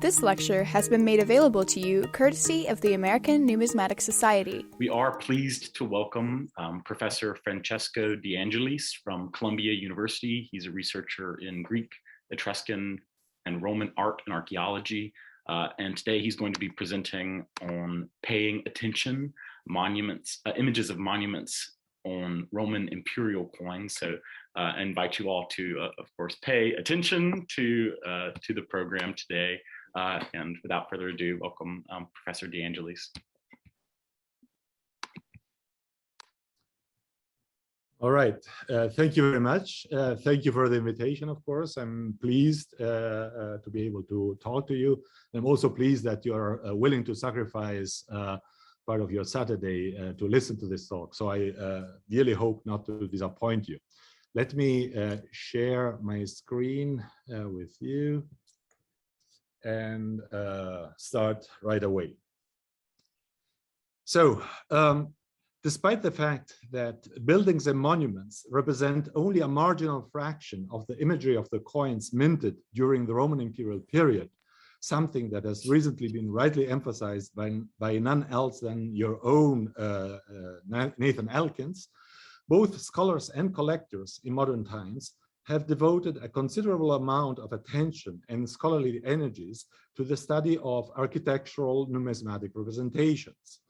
This lecture has been made available to you courtesy of the American Numismatic Society. We are pleased to welcome Professor Francesco De Angelis from Columbia University. He's a researcher in Greek, Etruscan, and Roman art and archaeology. And today he's going to be presenting on paying attention, monuments, images of monuments on Roman imperial coins. So I invite you all to, of course, pay attention to the program today. And without further ado, welcome Professor De Angelis. All right, thank you very much. Thank you for the invitation, of course. I'm pleased to be able to talk to you. I'm also pleased that you're willing to sacrifice part of your Saturday to listen to this talk. So I really hope not to disappoint you. Let me share my screen with you and start right away. So, despite the fact that buildings and monuments represent only a marginal fraction of the imagery of the coins minted during the Roman imperial period, something that has recently been rightly emphasized by none else than your own Nathan Elkins, both scholars and collectors in modern times have devoted a considerable amount of attention and scholarly energies to the study of architectural numismatic representations.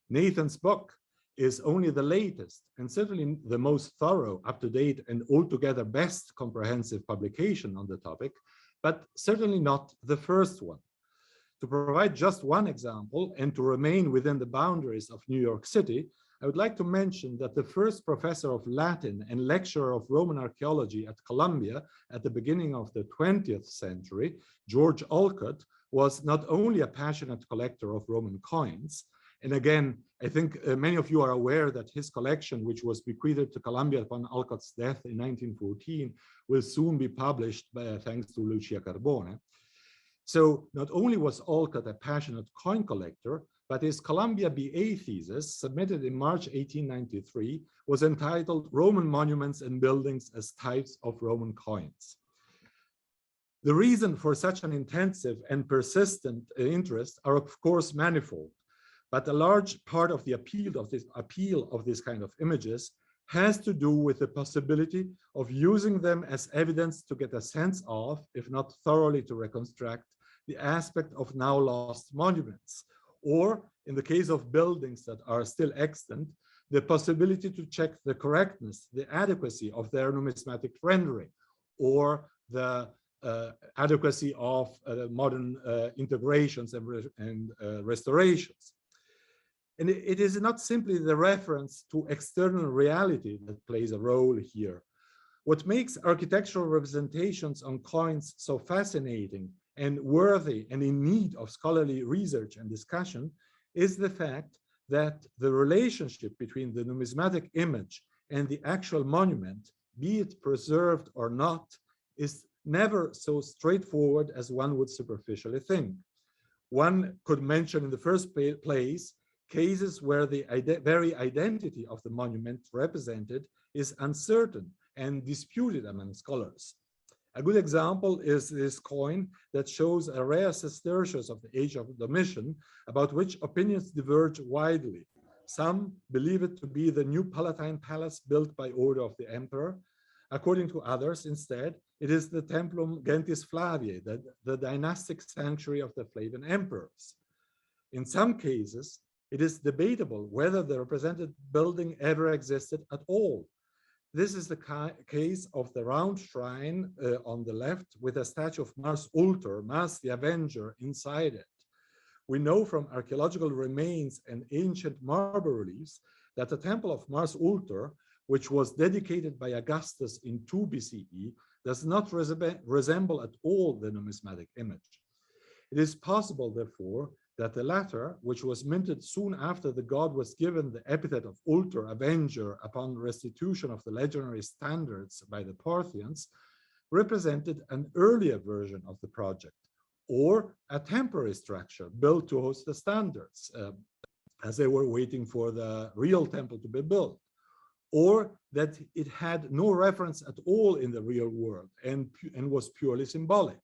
Nathan's book is only the latest and certainly the most thorough, up-to-date, and altogether best comprehensive publication on the topic, but certainly not the first one. To provide just one example and to remain within the boundaries of New York City, I would like to mention that the first professor of Latin and lecturer of Roman archaeology at Columbia at the beginning of the 20th century, George Olcott, was not only a passionate collector of Roman coins, and again, I think many of you are aware that his collection, which was bequeathed to Columbia upon Olcott's death in 1914, will soon be published thanks to Lucia Carbone. So not only was Olcott a passionate coin collector, but his Columbia BA thesis, submitted in March 1893, was entitled Roman Monuments and Buildings as Types of Roman Coins. The reason for such an intensive and persistent interest are, of course, manifold, but a large part of the appeal of this kind of images has to do with the possibility of using them as evidence to get a sense of, if not thoroughly to reconstruct, the aspect of now lost monuments, or in the case of buildings that are still extant, the possibility to check the correctness, the adequacy of their numismatic rendering, or the adequacy of modern integrations and restorations. And it is not simply the reference to external reality that plays a role here. What makes architectural representations on coins so fascinating and worthy and in need of scholarly research and discussion is the fact that the relationship between the numismatic image and the actual monument, be it preserved or not, is never so straightforward as one would superficially think. One could mention in the first place cases where the very identity of the monument represented is uncertain and disputed among scholars. A good example is this coin that shows a rare sestertius of the age of Domitian, about which opinions diverge widely. Some believe it to be the new Palatine Palace built by order of the emperor. According to others, instead, it is the Templum Gentis Flaviae, the dynastic sanctuary of the Flavian emperors. In some cases, it is debatable whether the represented building ever existed at all. This is the case of the round shrine on the left with a statue of Mars Ultor, Mars the Avenger, inside it. We know from archaeological remains and ancient marble reliefs that the temple of Mars Ultor, which was dedicated by Augustus in 2 BCE, does not resemble at all the numismatic image. It is possible, therefore, that the latter, which was minted soon after the god was given the epithet of Ultor, Avenger, upon restitution of the legionary standards by the Parthians, represented an earlier version of the project, or a temporary structure built to host the standards, as they were waiting for the real temple to be built, or that it had no reference at all in the real world and was purely symbolic.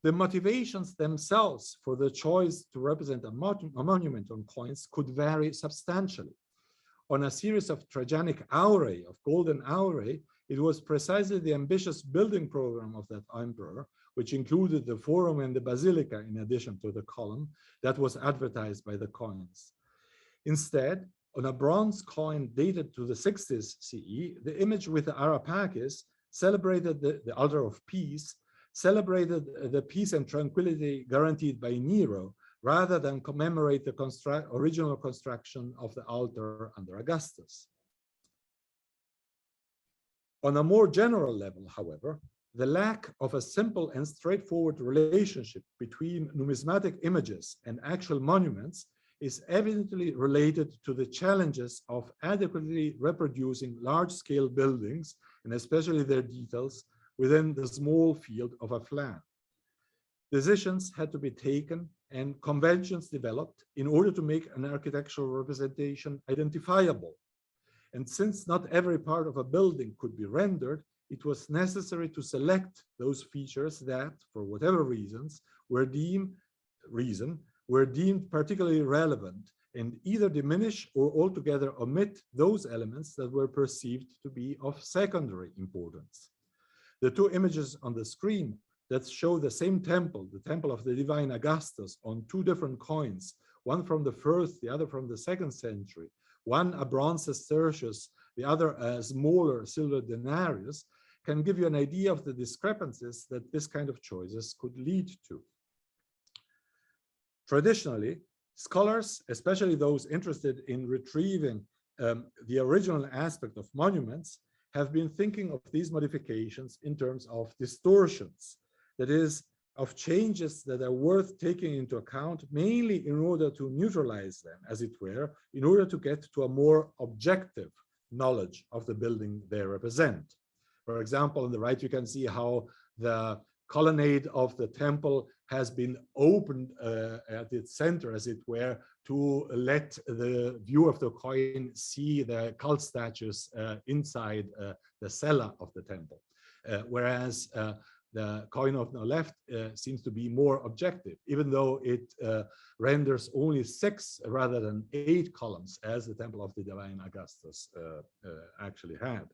The motivations themselves for the choice to represent a monument on coins could vary substantially. On a series of Trajanic aurae, of golden aurae, it was precisely the ambitious building program of that emperor, which included the forum and the basilica in addition to the column, that was advertised by the coins. Instead, on a bronze coin dated to the 60s CE, the image with the Arapakis celebrated the altar of peace, celebrated the peace and tranquility guaranteed by Nero, rather than commemorate the original construction of the altar under Augustus. On a more general level, however, the lack of a simple and straightforward relationship between numismatic images and actual monuments is evidently related to the challenges of adequately reproducing large-scale buildings, and especially their details, within the small field of a flan. Decisions had to be taken and conventions developed in order to make an architectural representation identifiable. And since not every part of a building could be rendered, it was necessary to select those features that, for whatever reasons, were deemed particularly relevant, and either diminish or altogether omit those elements that were perceived to be of secondary importance. The two images on the screen that show the same temple, the temple of the divine Augustus, on two different coins, one from the 1st, the other from the 2nd century, one a bronze sestertius, the other a smaller silver denarius, can give you an idea of the discrepancies that this kind of choices could lead to. Traditionally, scholars, especially those interested in retrieving the original aspect of monuments, have been thinking of these modifications in terms of distortions, that is, of changes that are worth taking into account, mainly in order to neutralize them, as it were, in order to get to a more objective knowledge of the building they represent. For example, on the right, you can see how the colonnade of the temple has been opened at its center, as it were, to let the view of the coin see the cult statues inside the cella of the temple. Whereas the coin on the left seems to be more objective, even though it renders only 6 rather than 8 columns, as the Temple of the Divine Augustus actually had.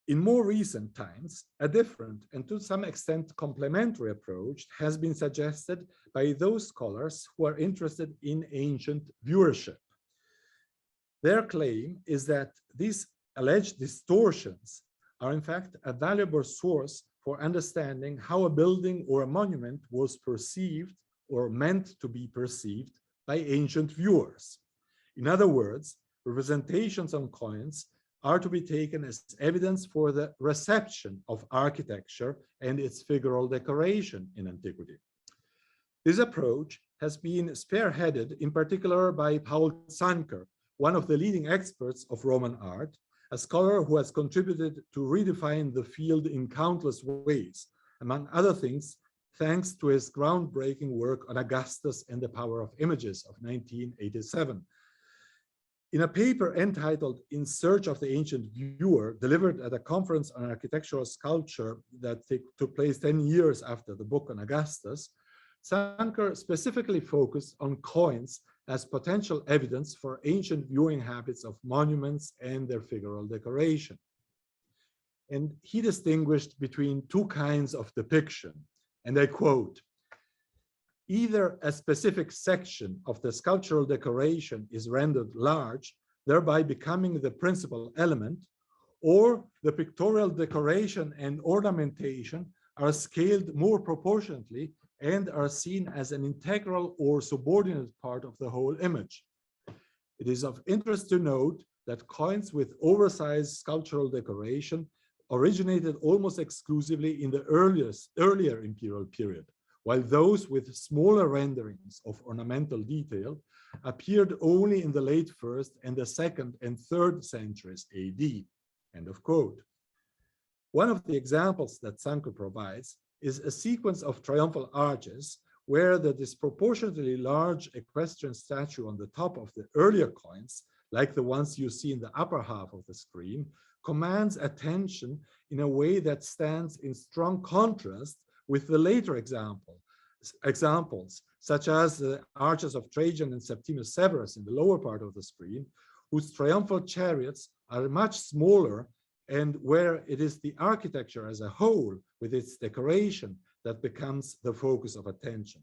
In more recent times, a different and to some extent complementary approach has been suggested by those scholars who are interested in ancient viewership. Their claim is that these alleged distortions are in fact a valuable source for understanding how a building or a monument was perceived or meant to be perceived by ancient viewers. In other words, representations on coins are to be taken as evidence for the reception of architecture and its figural decoration in antiquity. This approach has been spearheaded in particular by Paul Zanker, one of the leading experts of Roman art, a scholar who has contributed to redefine the field in countless ways, among other things, thanks to his groundbreaking work on Augustus and the Power of Images of 1987. In a paper entitled In Search of the Ancient Viewer, delivered at a conference on architectural sculpture that took place 10 years after the book on Augustus, Zanker specifically focused on coins as potential evidence for ancient viewing habits of monuments and their figural decoration. And he distinguished between two kinds of depiction, and I quote, "Either a specific section of the sculptural decoration is rendered large, thereby becoming the principal element, or the pictorial decoration and ornamentation are scaled more proportionately and are seen as an integral or subordinate part of the whole image. It is of interest to note that coins with oversized sculptural decoration originated almost exclusively in the earlier imperial period, while those with smaller renderings of ornamental detail appeared only in the late 1st and the 2nd and 3rd centuries AD." End of quote. One of the examples that Zanker provides is a sequence of triumphal arches where the disproportionately large equestrian statue on the top of the earlier coins, like the ones you see in the upper half of the screen, commands attention in a way that stands in strong contrast with the later examples, such as the arches of Trajan and Septimius Severus in the lower part of the screen, whose triumphal chariots are much smaller, and where it is the architecture as a whole with its decoration that becomes the focus of attention.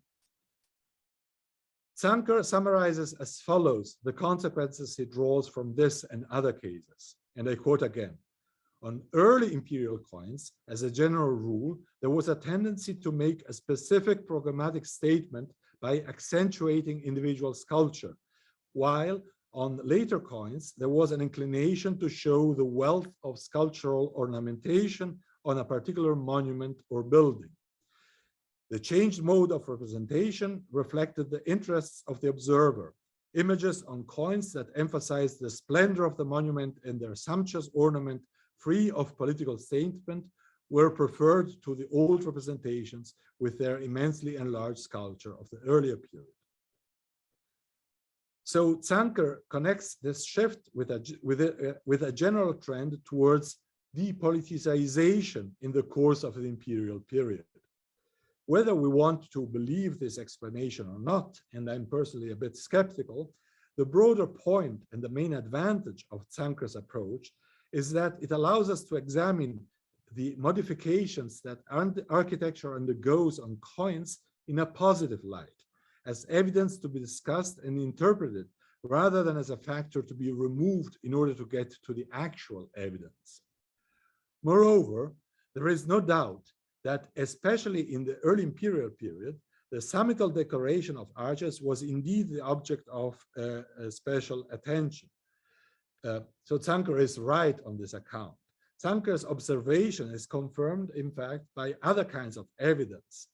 Zanker summarizes as follows the consequences he draws from this and other cases, and I quote again: on early imperial coins, as a general rule, there was a tendency to make a specific programmatic statement by accentuating individual sculpture, while on later coins, there was an inclination to show the wealth of sculptural ornamentation on a particular monument or building. The changed mode of representation reflected the interests of the observer. Images on coins that emphasized the splendor of the monument and their sumptuous ornament, free of political statement, were preferred to the old representations with their immensely enlarged sculpture of the earlier period. So Zanker connects this shift with a general trend towards depoliticization in the course of the imperial period. Whether we want to believe this explanation or not, and I'm personally a bit skeptical, the broader point and the main advantage of Zanker's approach is that it allows us to examine the modifications that architecture undergoes on coins in a positive light, as evidence to be discussed and interpreted, rather than as a factor to be removed in order to get to the actual evidence. Moreover, there is no doubt that, especially in the early imperial period, the summital decoration of arches was indeed the object of special attention. So Zanker is right on this account. Zanker's observation is confirmed, in fact, by other kinds of evidence.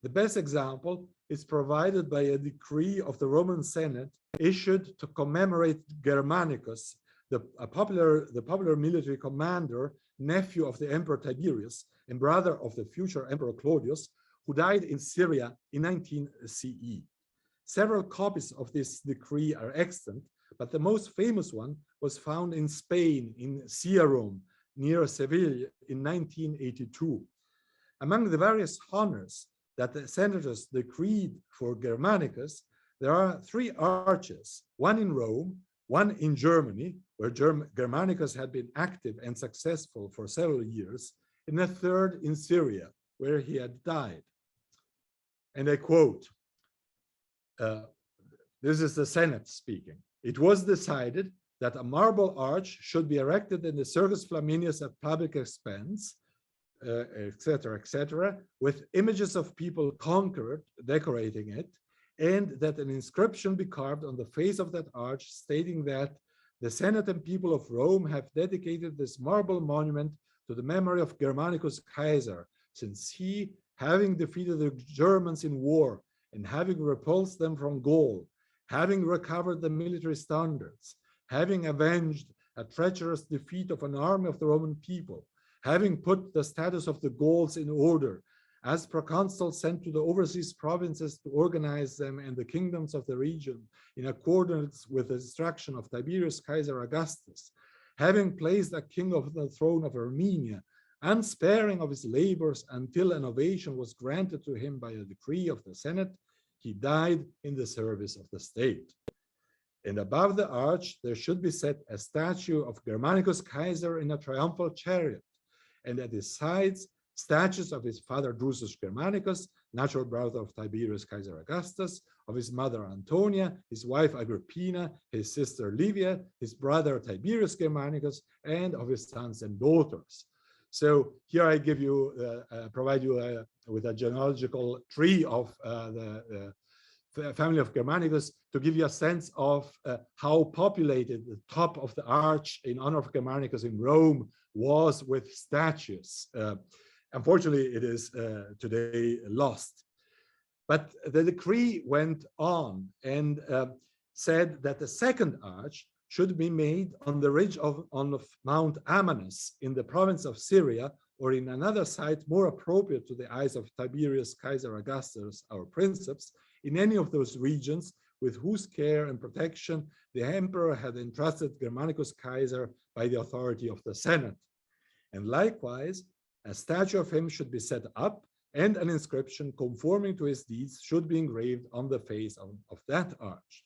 The best example is provided by a decree of the Roman Senate issued to commemorate Germanicus, the popular military commander, nephew of the Emperor Tiberius and brother of the future Emperor Claudius, who died in Syria in 19 CE. Several copies of this decree are extant, but the most famous one was found in Spain, in Siarome, near Seville in 1982. Among the various honors that the senators decreed for Germanicus, there are 3 arches, one in Rome, one in Germany, where Germanicus had been active and successful for several years, and a third in Syria, where he had died. And I quote, this is the Senate speaking: "It was decided that a marble arch should be erected in the Circus Flaminius at public expense, etc., with images of people conquered decorating it, and that an inscription be carved on the face of that arch stating that the Senate and people of Rome have dedicated this marble monument to the memory of Germanicus Caesar, since he, having defeated the Germans in war and having repulsed them from Gaul, having recovered the military standards, having avenged a treacherous defeat of an army of the Roman people, having put the status of the Gauls in order, as proconsul sent to the overseas provinces to organize them and the kingdoms of the region in accordance with the instruction of Tiberius Caesar Augustus, having placed a king of the throne of Armenia, unsparing of his labors until an ovation was granted to him by a decree of the Senate, he died in the service of the state. And above the arch, there should be set a statue of Germanicus Caesar in a triumphal chariot, and at his sides, statues of his father Drusus Germanicus, natural brother of Tiberius Caesar Augustus, of his mother Antonia, his wife Agrippina, his sister Livia, his brother Tiberius Germanicus, and of his sons and daughters." So here I give you, provide you with a genealogical tree of the family of Germanicus to give you a sense of how populated the top of the arch in honor of Germanicus in Rome was with statues. Unfortunately, it is today lost. But the decree went on and said that the second arch should be made on the ridge on Mount Amanus in the province of Syria, or in another site more appropriate to the eyes of Tiberius Caesar Augustus, our princeps, in any of those regions with whose care and protection the emperor had entrusted Germanicus Kaiser by the authority of the Senate. And likewise, a statue of him should be set up, and an inscription conforming to his deeds should be engraved on the face of that arch.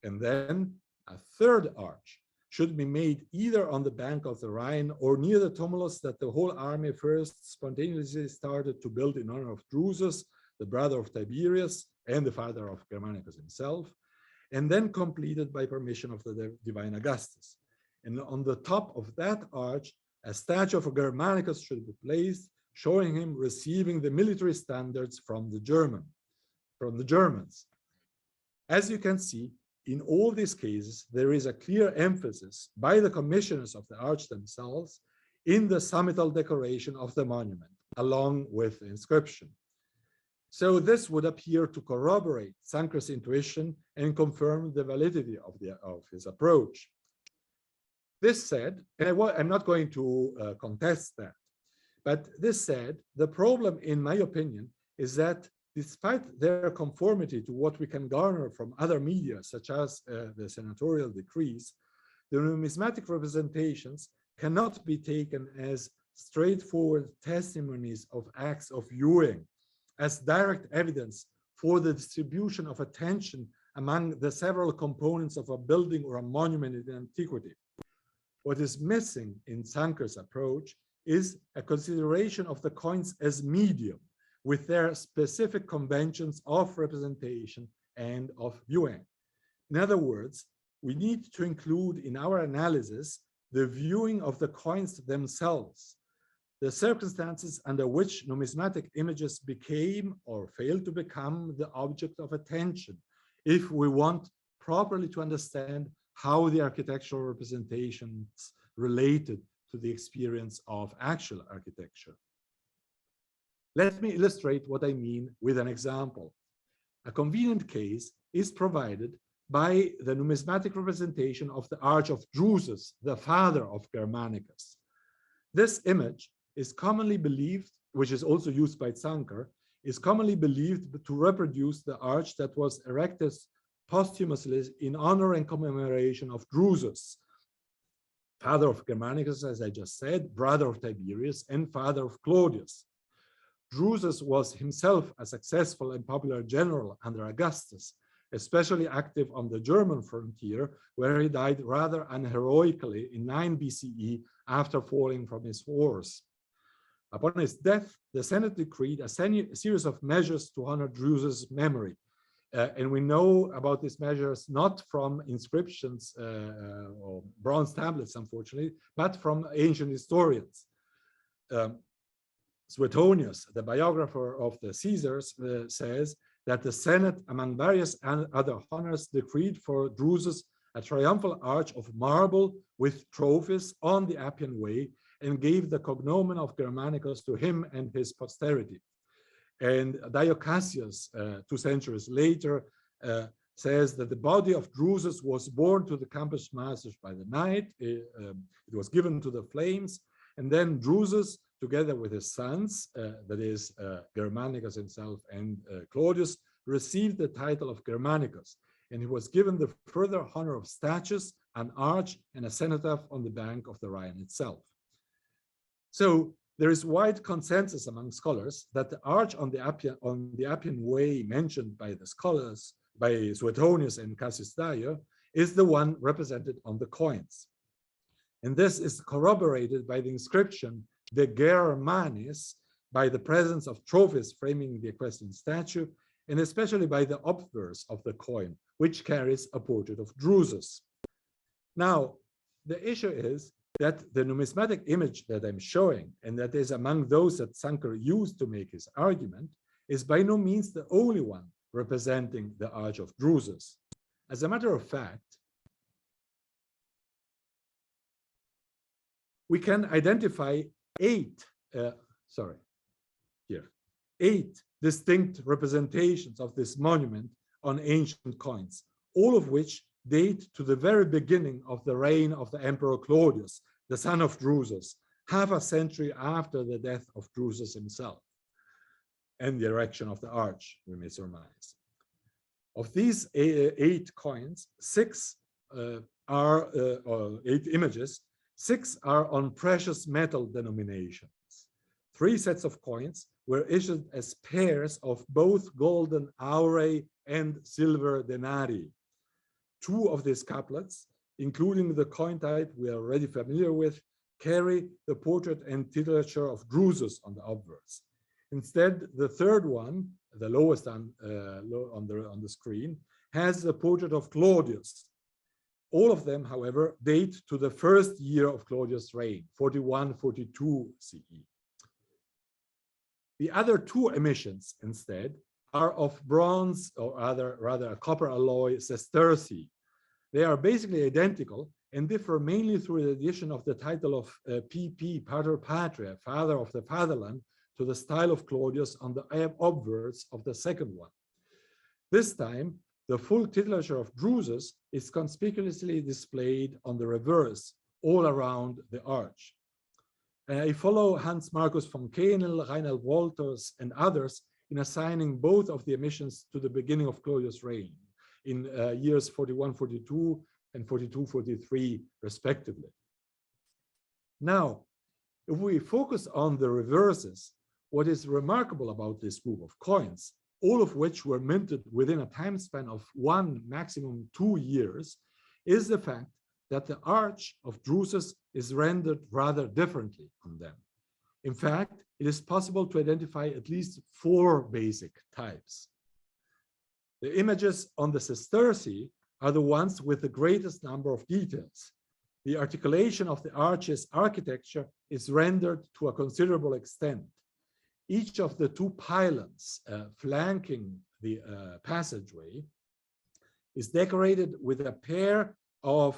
And then a third arch should be made either on the bank of the Rhine or near the tumulus that the whole army first spontaneously started to build in honor of Druzes, the brother of Tiberius and the father of Germanicus himself, and then completed by permission of the divine Augustus. And on the top of that arch, a statue of Germanicus should be placed, showing him receiving the military standards from the Germans. As you can see, in all these cases, there is a clear emphasis by the commissioners of the arch themselves in the summital decoration of the monument, along with the inscription. So this would appear to corroborate Sankar's intuition and confirm the validity of his approach. This said, and I'm not going to contest that, but this said, the problem, in my opinion, is that despite their conformity to what we can garner from other media, such as the senatorial decrees, the numismatic representations cannot be taken as straightforward testimonies of acts of viewing, as direct evidence for the distribution of attention among the several components of a building or a monument in antiquity. What is missing in Sankar's approach is a consideration of the coins as medium, with their specific conventions of representation and of viewing. In other words, we need to include in our analysis the viewing of the coins themselves, the circumstances under which numismatic images became or failed to become the object of attention, if we want properly to understand how the architectural representations related to the experience of actual architecture. Let me illustrate what I mean with an example. A convenient case is provided by the numismatic representation of the Arch of Druzes, the father of Germanicus. This image is commonly believed, which is also used by Sankar, is commonly believed to reproduce the arch that was erected posthumously in honor and commemoration of Druzes, father of Germanicus, as I just said, brother of Tiberius, and father of Claudius. Druzes was himself a successful and popular general under Augustus, especially active on the German frontier, where he died rather unheroically in 9 BCE after falling from his horse. Upon his death, the Senate decreed a series of measures to honor Druzes' memory. And we know about these measures not from inscriptions or bronze tablets, unfortunately, but from ancient historians. Suetonius, the biographer of the Caesars, says that the Senate, among various other honors, decreed for Druzes a triumphal arch of marble with trophies on the Appian Way, and gave the cognomen of Germanicus to him and his posterity. And Dio Cassius, 2 centuries later, says that the body of Druzes was borne to the campus masters by the night. It was given to the flames, and then Druzes, together with his sons, that is Germanicus himself and Claudius, received the title of Germanicus, and he was given the further honor of statues, an arch, and a cenotaph on the bank of the Rhine itself. So there is wide consensus among scholars that the arch on the Appian Way mentioned by the scholars, by Suetonius and Cassius Dio, is the one represented on the coins. And this is corroborated by the inscription De Germanis, by the presence of trophies framing the Equestrian Statue, and especially by the obverse of the coin, which carries a portrait of Druzes. Now, the issue is that the numismatic image that I'm showing, and that is among those that Sankar used to make his argument, is by no means the only one representing the Arch of Druzes. As a matter of fact, we can identify eight distinct representations of this monument on ancient coins, all of which date to the very beginning of the reign of the Emperor Claudius, the son of Druzes, half a century after the death of Druzes himself and the erection of the arch, we may surmise. Of these 8 coins, 6 or 8 images, 6 are on precious metal denominations. 3 sets of coins were issued as pairs of both golden aurae and silver denarii. 2 of these couplets, including the coin type we are already familiar with, carry the portrait and titulature of Druzes on the obverse. Instead, the third one, the lowest on the screen, has the portrait of Claudius. All of them, however, date to the first year of Claudius' reign, 41-42 CE. The other 2 emissions, instead, are of bronze, or rather a copper alloy sestertii. They are basically identical and differ mainly through the addition of the title of PP, Pater Patria, Father of the Fatherland, to the style of Claudius on the obverse of the second one. This time, the full titulature of Druzes is conspicuously displayed on the reverse, all around the arch. I follow Hans Markus von Kenel, Reinhold Wolters, and others in assigning both of the emissions to the beginning of Claudius' reign in years 41-42 and 42-43, respectively. Now, if we focus on the reverses, what is remarkable about this group of coins, all of which were minted within a time span of 1, maximum 2 years, is the fact that the arch of Druzes is rendered rather differently on them. In fact, it is possible to identify at least 4 basic types. The images on the sestertii are the ones with the greatest number of details. The articulation of the arch's architecture is rendered to a considerable extent. Each of the 2 pylons flanking the passageway is decorated with a pair of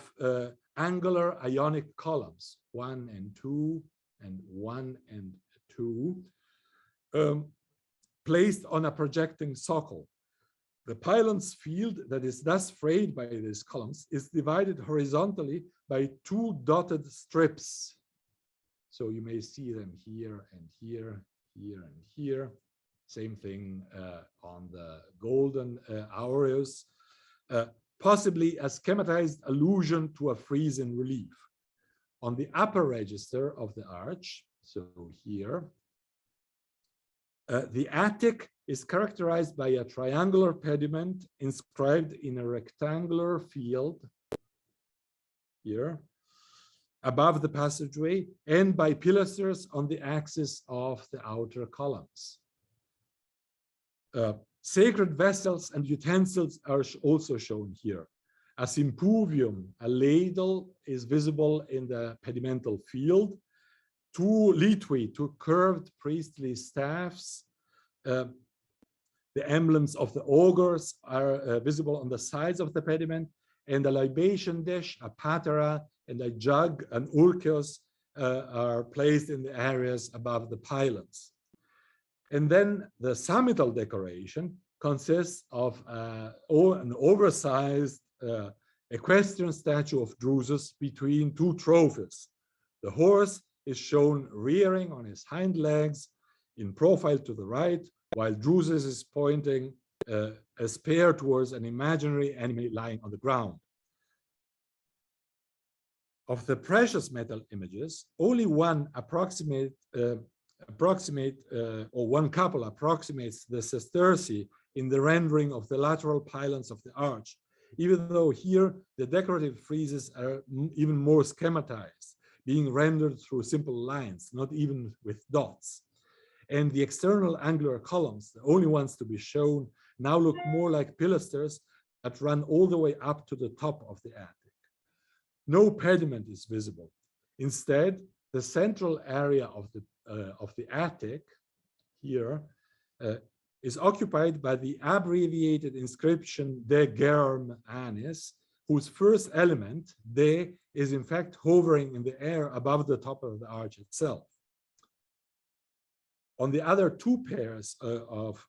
angular ionic columns, 1 and 2 and 1 and 2, placed on a projecting socle. The pylon's field that is thus frayed by these columns is divided horizontally by 2 dotted strips. So you may see them here and here, here and here. Same thing on the golden aureus, possibly a schematized allusion to a frieze in relief. On the upper register of the arch, so here, the attic is characterized by a triangular pediment inscribed in a rectangular field here above the passageway, and by pilasters on the axis of the outer columns. Sacred vessels and utensils are also shown here. A sympovium, a ladle, is visible in the pedimental field. 2 litui, 2 curved priestly staffs. The emblems of the augurs are visible on the sides of the pediment, and a libation dish, a patera, and a jug, an urkios, are placed in the areas above the pylons. And then the summital decoration consists of an oversized equestrian statue of Druzes between 2 trophies. The horse is shown rearing on his hind legs in profile to the right, while Druzes is pointing a spear towards an imaginary enemy lying on the ground. Of the precious metal images, only one one couple approximates the sestertii in the rendering of the lateral pylons of the arch, even though here the decorative friezes are even more schematized, being rendered through simple lines, not even with dots. And the external angular columns, the only ones to be shown, now look more like pilasters that run all the way up to the top of the attic. No pediment is visible. Instead, the central area of the attic here is occupied by the abbreviated inscription De Germ Annis, whose first element, De, is in fact hovering in the air above the top of the arch itself. On the other 2 pairs of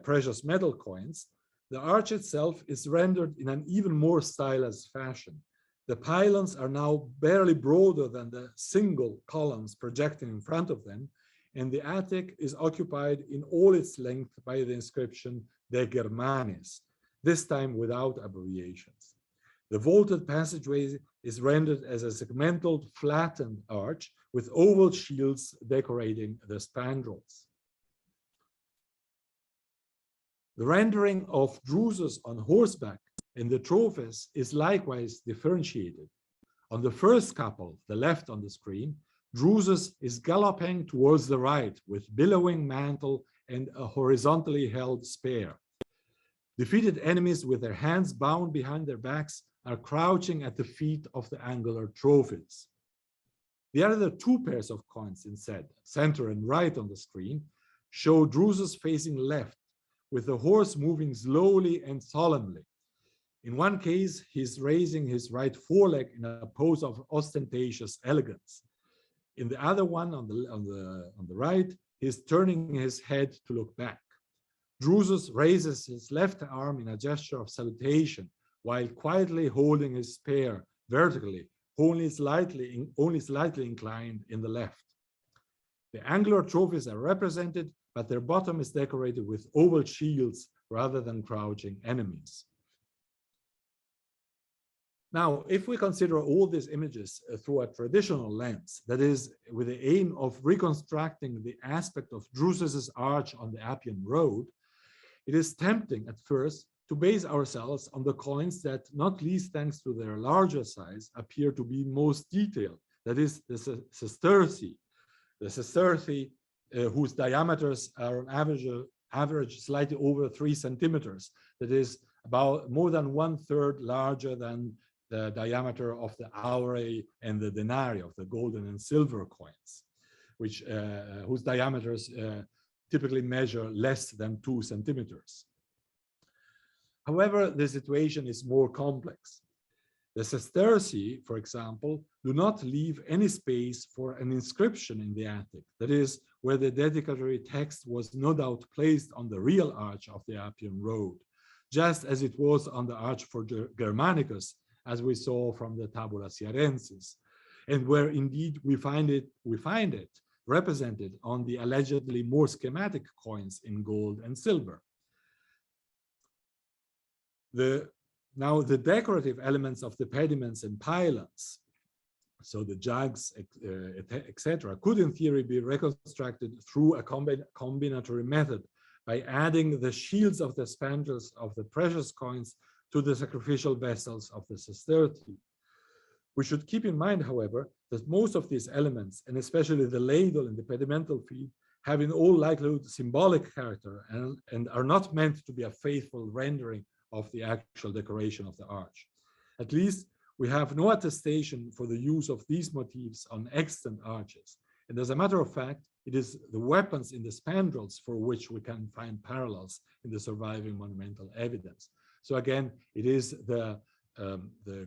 precious metal coins, the arch itself is rendered in an even more stylized fashion. The pylons are now barely broader than the single columns projecting in front of them, and the attic is occupied in all its length by the inscription De Germanis. this time without abbreviations. The vaulted passageway is rendered as a segmental flattened arch with oval shields decorating the spandrels. The rendering of Druzes on horseback in the trophies is likewise differentiated. On the first couple, the left on the screen, Druzes is galloping towards the right with billowing mantle and a horizontally held spear. Defeated enemies with their hands bound behind their backs are crouching at the feet of the angular trophies. The other two pairs of coins instead, center and right on the screen, show Druzes facing left, with the horse moving slowly and solemnly. In one case, he's raising his right foreleg in a pose of ostentatious elegance. In the other one, on the right, he's turning his head to look back. Druzes raises his left arm in a gesture of salutation, while quietly holding his spear vertically, only slightly inclined in the left. The angular trophies are represented, but their bottom is decorated with oval shields rather than crouching enemies. Now, if we consider all these images through a traditional lens, that is, with the aim of reconstructing the aspect of Druzes' arch on the Appian Road, it is tempting at first to base ourselves on the coins that, not least thanks to their larger size, appear to be most detailed, that is, the sestertii. The sestertii whose diameters are on average slightly over 3 centimeters, that is about more than 1/3 larger than the diameter of the aurae and the denarii, of the golden and silver coins, which whose diameters typically measure less than 2 centimeters. However, the situation is more complex. The sestertii, for example, do not leave any space for an inscription in the attic, that is, where the dedicatory text was no doubt placed on the real arch of the Appian Road, just as it was on the arch for Germanicus, as we saw from the Tabula Ciarensis, and where indeed we find it represented on the allegedly more schematic coins in gold and silver. Now, the decorative elements of the pediments and pylons, so the jugs, etc., could in theory be reconstructed through a combinatory method by adding the shields of the spandrels of the precious coins to the sacrificial vessels of the sestertii. We should keep in mind, however, that most of these elements, and especially the ladle and the pedimental feet, have in all likelihood symbolic character and are not meant to be a faithful rendering of the actual decoration of the arch. At least we have no attestation for the use of these motifs on extant arches. And as a matter of fact, it is the weapons in the spandrels for which we can find parallels in the surviving monumental evidence. So again, it is the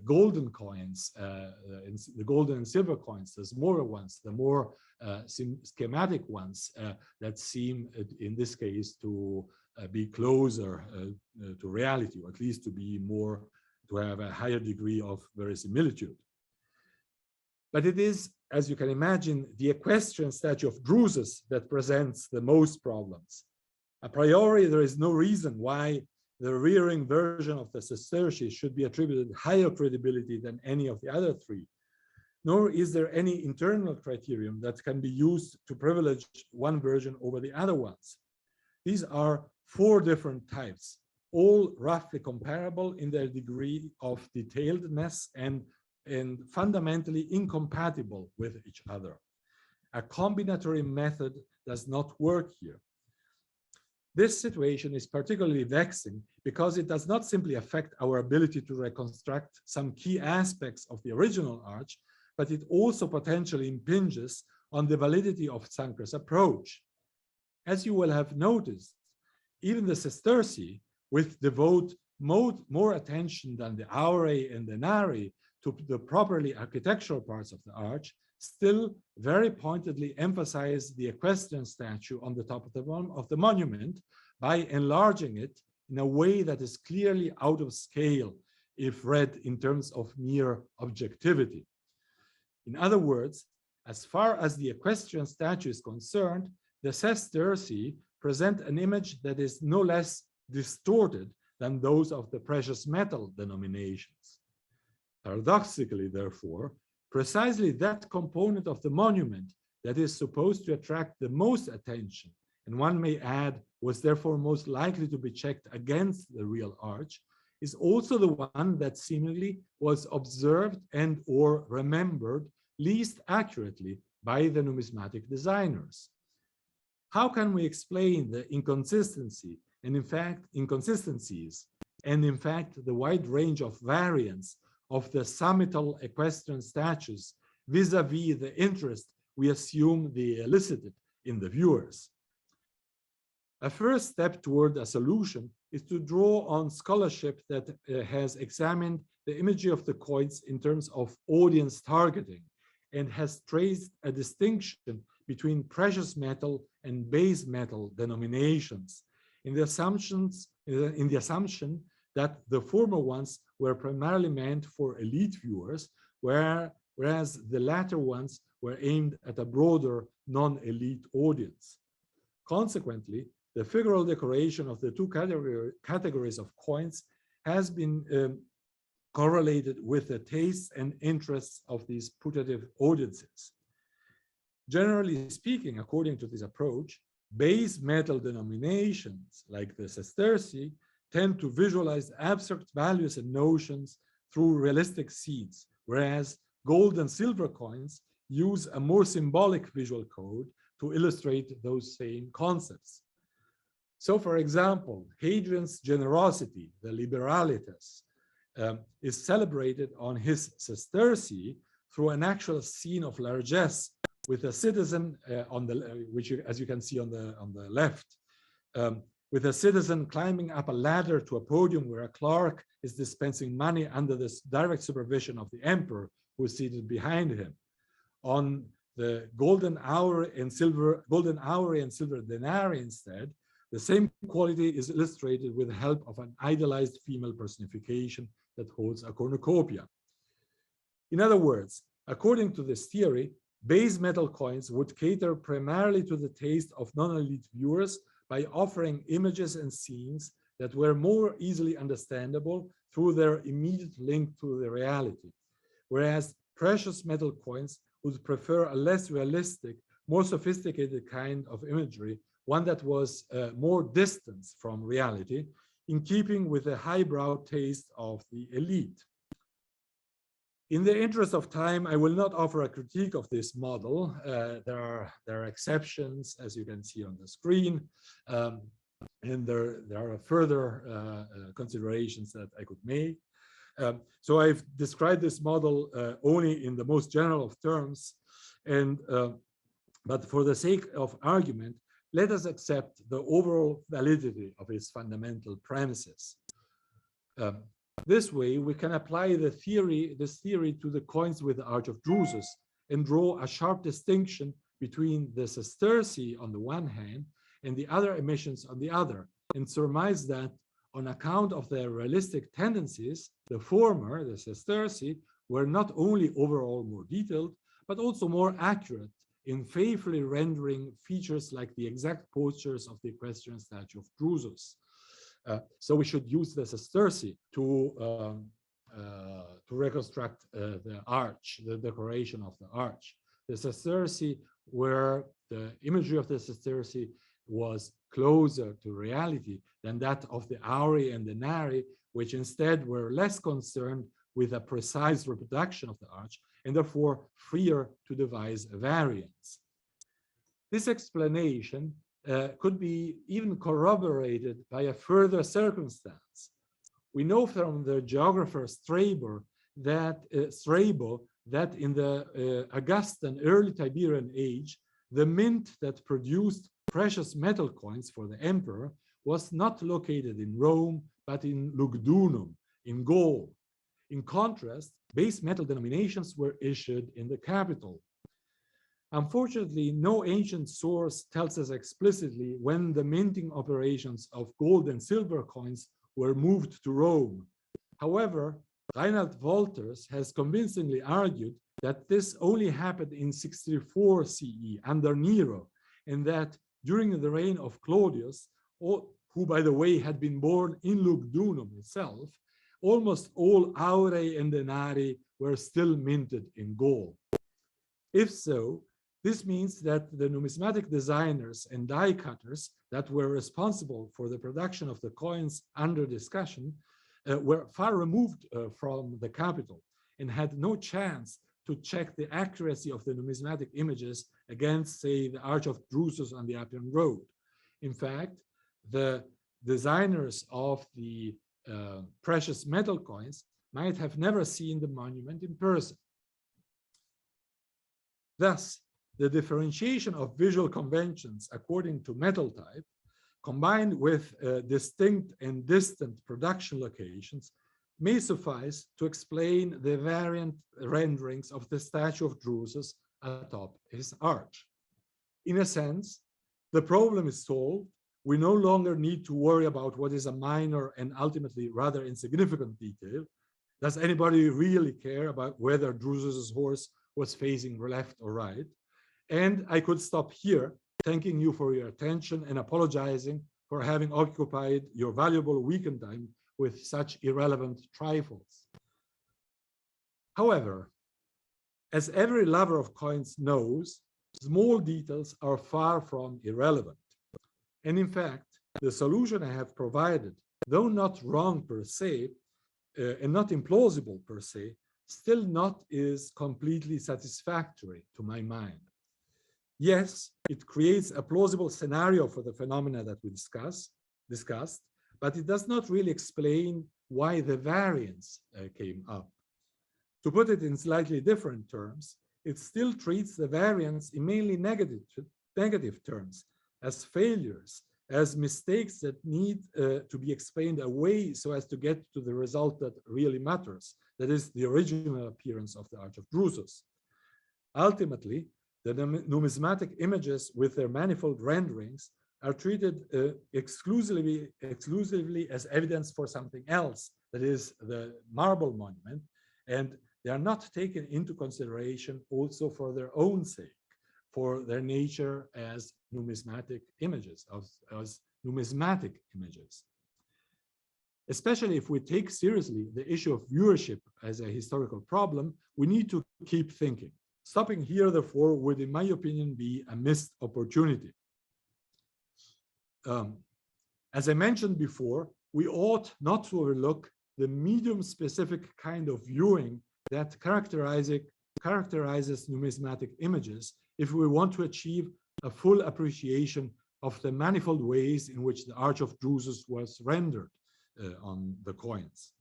golden coins, the golden and silver coins, the smaller ones, the more schematic ones that seem, in this case, to be closer to reality, or at least to be more, to have a higher degree of verisimilitude. But it is, as you can imagine, the equestrian statue of Druzes that presents the most problems. A priori, there is no reason why the rearing version of the sestertii should be attributed higher credibility than any of the other three, nor is there any internal criterion that can be used to privilege one version over the other ones. These are 4 different types, all roughly comparable in their degree of detailedness and fundamentally incompatible with each other. A combinatory method does not work here. This situation is particularly vexing because it does not simply affect our ability to reconstruct some key aspects of the original arch, but it also potentially impinges on the validity of Sankar's approach. As you will have noticed, even the sestertii, which devote more attention than the aurae and denarii to the properly architectural parts of the arch, still very pointedly emphasize the equestrian statue on the top of the monument by enlarging it in a way that is clearly out of scale if read in terms of mere objectivity. In other words, as far as the equestrian statue is concerned, the sestertii present an image that is no less distorted than those of the precious metal denominations. Paradoxically, therefore, precisely that component of the monument that is supposed to attract the most attention, and one may add, was therefore most likely to be checked against the real arch, is also the one that seemingly was observed and or remembered least accurately by the numismatic designers. How can we explain the inconsistencies and in fact the wide range of variants of the summital equestrian statues vis-a-vis the interest we assume they elicited in the viewers? A first step toward a solution is to draw on scholarship that has examined the imagery of the coins in terms of audience targeting and has traced a distinction between precious metal and base metal denominations in the assumption that the former ones were primarily meant for elite viewers, whereas the latter ones were aimed at a broader non-elite audience. Consequently, the figural decoration of the two categories of coins has been correlated with the tastes and interests of these putative audiences. Generally speaking, according to this approach, base metal denominations like the sesterce tend to visualize abstract values and notions through realistic scenes, whereas gold and silver coins use a more symbolic visual code to illustrate those same concepts. So, for example, Hadrian's generosity, the liberalitas, is celebrated on his sesterce through an actual scene of largesse with a citizen as you can see on the left, with a citizen climbing up a ladder to a podium where a clerk is dispensing money under the direct supervision of the emperor, who is seated behind him. On the golden hour and silver denarii instead, the same quality is illustrated with the help of an idealized female personification that holds a cornucopia. In other words, according to this theory, base metal coins would cater primarily to the taste of non-elite viewers by offering images and scenes that were more easily understandable through their immediate link to the reality, whereas precious metal coins would prefer a less realistic, more sophisticated kind of imagery, one that was more distant from reality, in keeping with the highbrow taste of the elite. In the interest of time, I will not offer a critique of this model. There are exceptions, as you can see on the screen, and there are further considerations that I could make. So I've described this model only in the most general of terms, but for the sake of argument, let us accept the overall validity of its fundamental premises. This way, we can apply this theory to the coins with the Arch of Druzes and draw a sharp distinction between the sesterce on the one hand and the other emissions on the other, and surmise that on account of their realistic tendencies, the former, the sesterce, were not only overall more detailed, but also more accurate in faithfully rendering features like the exact postures of the Equestrian Statue of Druzes. So we should use the sesterce to reconstruct the arch, the decoration of the arch. The sesterce, where the imagery of the sesterce was closer to reality than that of the auri and denarii, which instead were less concerned with a precise reproduction of the arch and therefore freer to devise variants. This explanation could be even corroborated by a further circumstance. We know from the geographer Strabo that in the Augustan early Tiberian age, the mint that produced precious metal coins for the emperor was not located in Rome, but in Lugdunum, in Gaul. In contrast, base metal denominations were issued in the capital. Unfortunately, no ancient source tells us explicitly when the minting operations of gold and silver coins were moved to Rome. However, Reinhard Wolters has convincingly argued that this only happened in 64 CE under Nero, and that during the reign of Claudius, who who, by the way, had been born in Lugdunum itself, almost all aurei and denarii were still minted in gold. If so, this means that the numismatic designers and die cutters that were responsible for the production of the coins under discussion were far removed from the capital and had no chance to check the accuracy of the numismatic images against, say, the Arch of Druzes on the Appian Road. In fact, the designers of the precious metal coins might have never seen the monument in person. Thus, the differentiation of visual conventions according to metal type, combined with distinct and distant production locations, may suffice to explain the variant renderings of the statue of Druzes atop his arch. In a sense, the problem is solved. We no longer need to worry about what is a minor and ultimately rather insignificant detail. Does anybody really care about whether Druzes' horse was facing left or right? And I could stop here, thanking you for your attention and apologizing for having occupied your valuable weekend time with such irrelevant trifles. However, as every lover of coins knows, small details are far from irrelevant. And in fact, the solution I have provided, though not wrong per se, and not implausible per se, still not is completely satisfactory to my mind. Yes, it creates a plausible scenario for the phenomena that we discussed, but it does not really explain why the variance came up. To put it in slightly different terms, it still treats the variance in mainly negative terms, as failures, as mistakes that need to be explained away so as to get to the result that really matters, that is the original appearance of the Arch of Druzes. Ultimately, the numismatic images with their manifold renderings are treated exclusively as evidence for something else, that is the marble monument, and they are not taken into consideration also for their own sake, for their nature as numismatic images, as numismatic images. Especially if we take seriously the issue of viewership as a historical problem, we need to keep thinking. Stopping here, therefore, would, in my opinion, be a missed opportunity. As I mentioned before, we ought not to overlook the medium-specific kind of viewing that characterizes numismatic images if we want to achieve a full appreciation of the manifold ways in which the Arch of Druzes was rendered on the coins.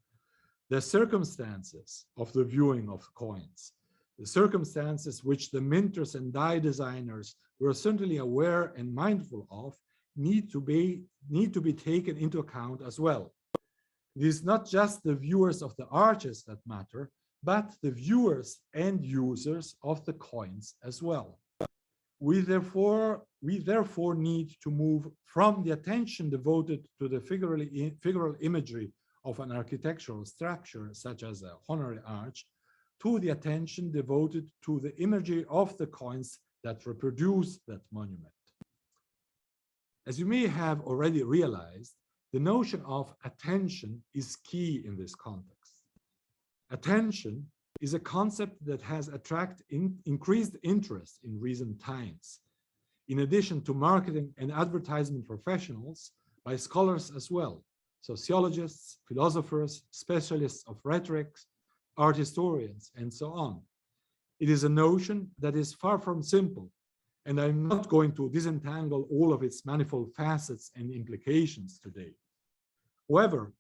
The circumstances of the viewing of coins, the circumstances which the minters and die designers were certainly aware and mindful of, need to be taken into account as well. It is not just the viewers of the arches that matter, but the viewers and users of the coins as well. We therefore need to move from the attention devoted to the figural imagery of an architectural structure, such as a honorary arch, to the attention devoted to the imagery of the coins that reproduce that monument. As you may have already realized, the notion of attention is key in this context. Attention is a concept that has attracted increased interest in recent times, in addition to marketing and advertisement professionals, by scholars as well, sociologists, philosophers, specialists of rhetoric, art historians, and so on. It is a notion that is far from simple, and I'm not going to disentangle all of its manifold facets and implications today. However,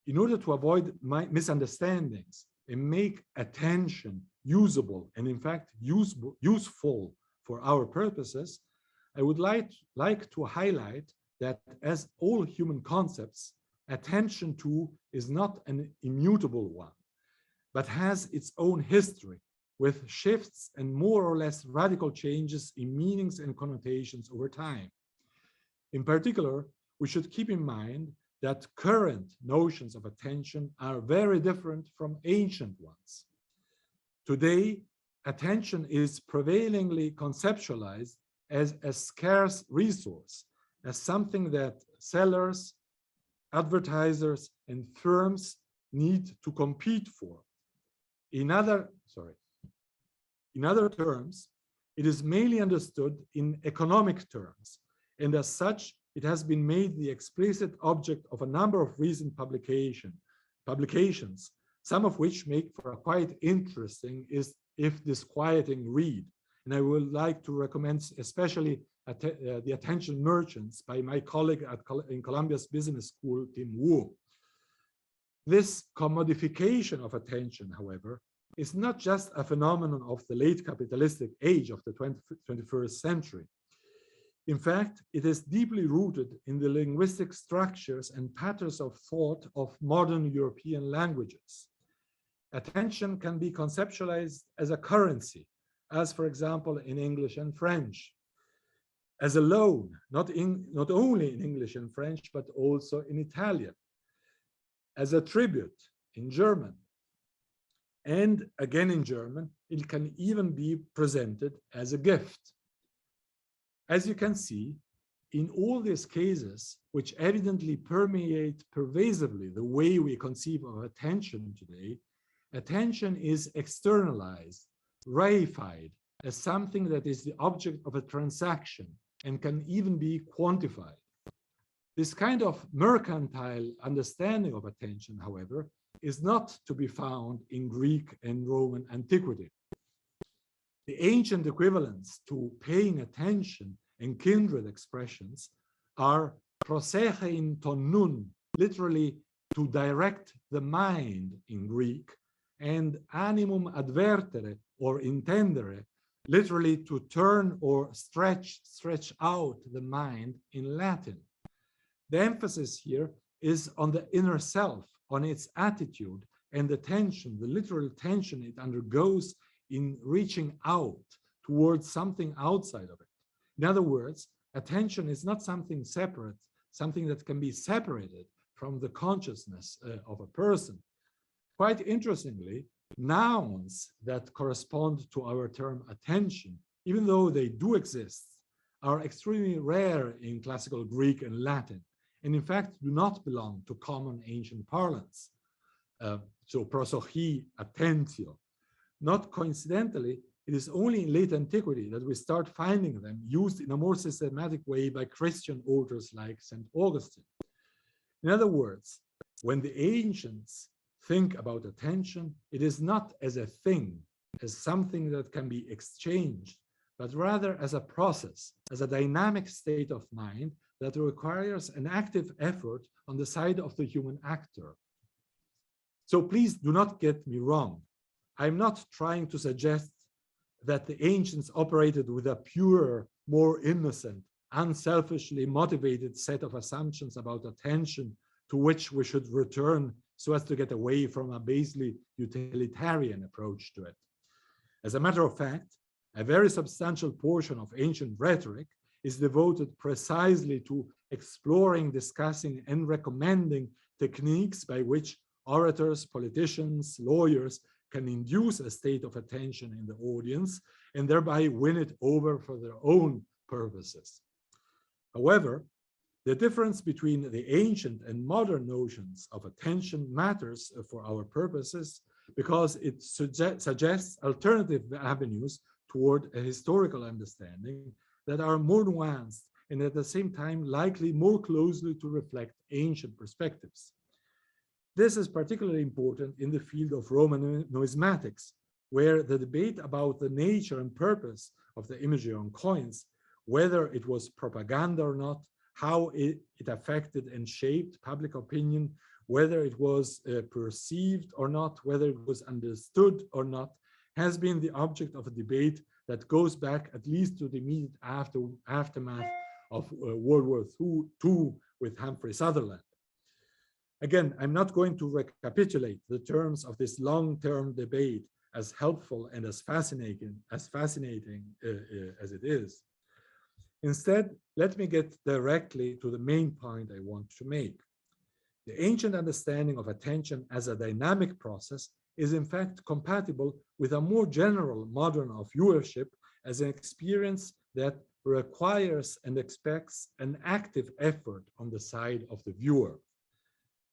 in order to avoid misunderstandings and make attention usable and in fact useful for our purposes, I would like to highlight that as all human concepts, attention to is not an immutable one, but has its own history with shifts and more or less radical changes in meanings and connotations over time. In particular, we should keep in mind that current notions of attention are very different from ancient ones. Today, attention is prevailingly conceptualized as a scarce resource, as something that sellers, advertisers, and firms need to compete for. In other terms, it is mainly understood in economic terms, and as such, it has been made the explicit object of a number of recent publications, some of which make for a quite interesting, if disquieting read. And I would like to recommend especially The Attention Merchants by my colleague in Columbia's Business School, Tim Wu. This commodification of attention, however, is not just a phenomenon of the late capitalistic age of the 21st century. In fact, it is deeply rooted in the linguistic structures and patterns of thought of modern European languages. Attention can be conceptualized as a currency, as for example in English and French, as a loan, not only in English and French, but also in Italian, as a tribute in German, and again in German, it can even be presented as a gift. As you can see, in all these cases, which evidently permeate pervasively the way we conceive of attention today, attention is externalized, reified as something that is the object of a transaction and can even be quantified. This kind of mercantile understanding of attention, however, is not to be found in Greek and Roman antiquity. The ancient equivalents to paying attention and kindred expressions are prosechein ton nun, literally to direct the mind in Greek, and animum advertere or intendere, literally to turn or stretch out the mind in Latin. The emphasis here is on the inner self, on its attitude and the tension, the literal tension it undergoes in reaching out towards something outside of it. In other words, attention is not something separate, something that can be separated from the consciousness of a person. Quite interestingly, nouns that correspond to our term attention, even though they do exist, are extremely rare in classical Greek and Latin, and in fact do not belong to common ancient parlance. So prosochi, attentio. Not coincidentally, it is only in late antiquity that we start finding them used in a more systematic way by Christian authors like St. Augustine. In other words, when the ancients think about attention, it is not as a thing, as something that can be exchanged, but rather as a process, as a dynamic state of mind that requires an active effort on the side of the human actor. So please do not get me wrong. I'm not trying to suggest that the ancients operated with a purer, more innocent, unselfishly motivated set of assumptions about attention to which we should return so as to get away from a basely utilitarian approach to it. As a matter of fact, a very substantial portion of ancient rhetoric is devoted precisely to exploring, discussing, and recommending techniques by which orators, politicians, lawyers can induce a state of attention in the audience and thereby win it over for their own purposes. However, the difference between the ancient and modern notions of attention matters for our purposes because it suggests alternative avenues toward a historical understanding that are more nuanced and at the same time likely more closely to reflect ancient perspectives. This is particularly important in the field of Roman numismatics, where the debate about the nature and purpose of the imagery on coins, whether it was propaganda or not, how it affected and shaped public opinion, whether it was perceived or not, whether it was understood or not, has been the object of a debate that goes back at least to the immediate aftermath of World War II with Humphrey Sutherland. Again, I'm not going to recapitulate the terms of this long-term debate as helpful and as fascinating as it is. Instead, let me get directly to the main point I want to make. The ancient understanding of attention as a dynamic process is in fact compatible with a more general modern of viewership as an experience that requires and expects an active effort on the side of the viewer.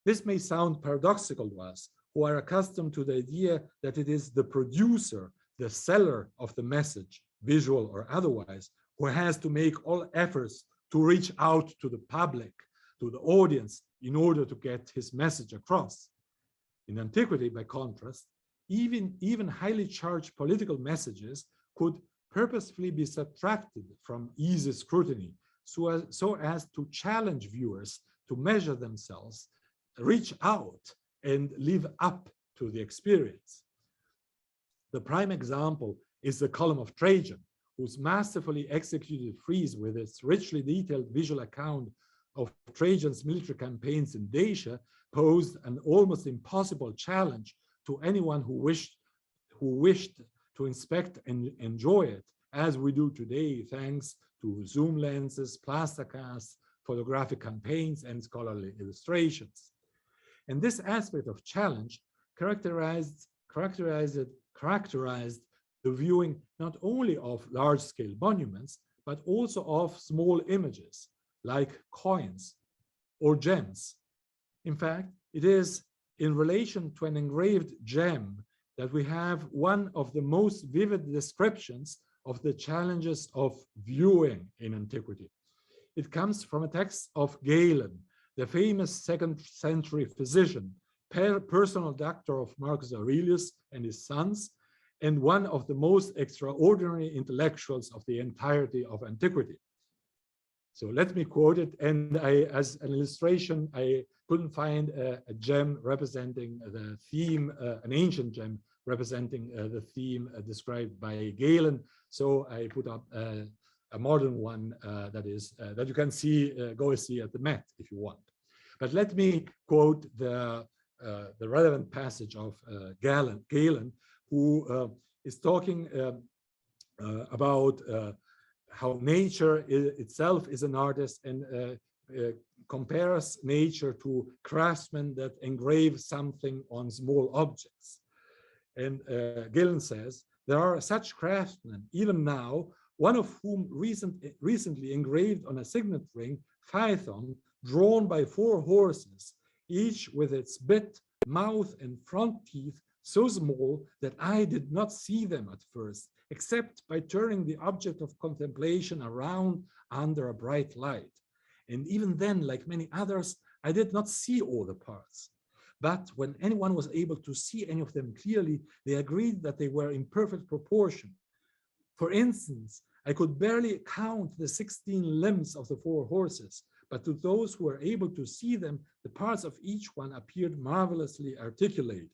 This may sound paradoxical to us, who are accustomed to the idea that it is the producer, the seller of the message, visual or otherwise, who has to make all efforts to reach out to the public, to the audience, in order to get his message across. In antiquity, by contrast, even highly charged political messages could purposefully be subtracted from easy scrutiny so as to challenge viewers to measure themselves, reach out, and live up to the experience. The prime example is the column of Trajan, whose masterfully executed frieze with its richly detailed visual account of Trajan's military campaigns in Dacia posed an almost impossible challenge to anyone who wished to inspect and enjoy it, as we do today, thanks to zoom lenses, plastercasts, photographic campaigns, and scholarly illustrations. And this aspect of challenge characterized the viewing not only of large-scale monuments, but also of small images like coins or gems. In fact, it is in relation to an engraved gem that we have one of the most vivid descriptions of the challenges of viewing in antiquity. It comes from a text of Galen, the famous 2nd century physician, personal doctor of Marcus Aurelius and his sons, and one of the most extraordinary intellectuals of the entirety of antiquity. So let me quote it, and as an illustration, I couldn't find a gem representing the theme, an ancient gem representing the theme described by Galen. So I put up a modern one that you can see, go see at the Met if you want. But let me quote the relevant passage of Galen, who is talking about how nature itself is an artist, and compares nature to craftsmen that engrave something on small objects. And Galen says, there are such craftsmen even now, one of whom recently engraved on a signet ring Phaethon drawn by 4 horses, each with its bit, mouth, and front teeth so small that I did not see them at first, except by turning the object of contemplation around under a bright light. And even then, like many others, I did not see all the parts. But when anyone was able to see any of them clearly, they agreed that they were in perfect proportion. For instance, I could barely count the 16 limbs of the 4 horses, but to those who were able to see them, the parts of each one appeared marvelously articulated.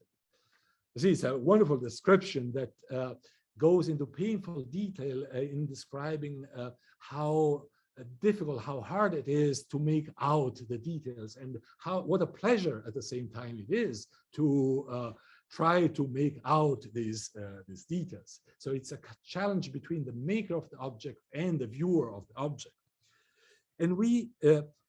You see, it's a wonderful description that goes into painful detail in describing how difficult, how hard it is to make out the details, and what a pleasure at the same time it is to try to make out these details. So it's a challenge between the maker of the object and the viewer of the object. And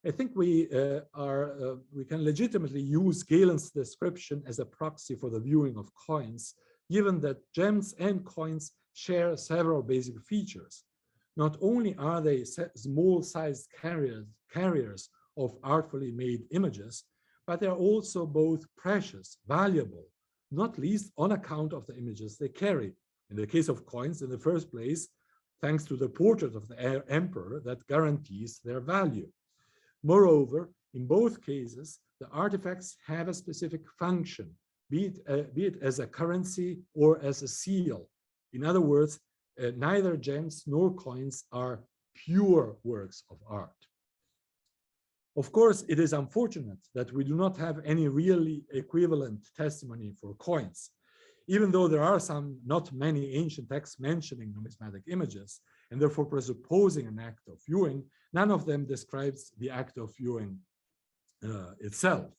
I think we can legitimately use Galen's description as a proxy for the viewing of coins, given that gems and coins share several basic features. Not only are they small-sized carriers of artfully made images, but they're also both precious, valuable, not least on account of the images they carry. In the case of coins, in the first place, thanks to the portrait of the emperor that guarantees their value. Moreover, in both cases, the artifacts have a specific function, be it as a currency or as a seal. In other words, neither gems nor coins are pure works of art. Of course, it is unfortunate that we do not have any really equivalent testimony for coins. Even though there are not many ancient texts mentioning numismatic images, and therefore presupposing an act of viewing, none of them describes the act of viewing itself.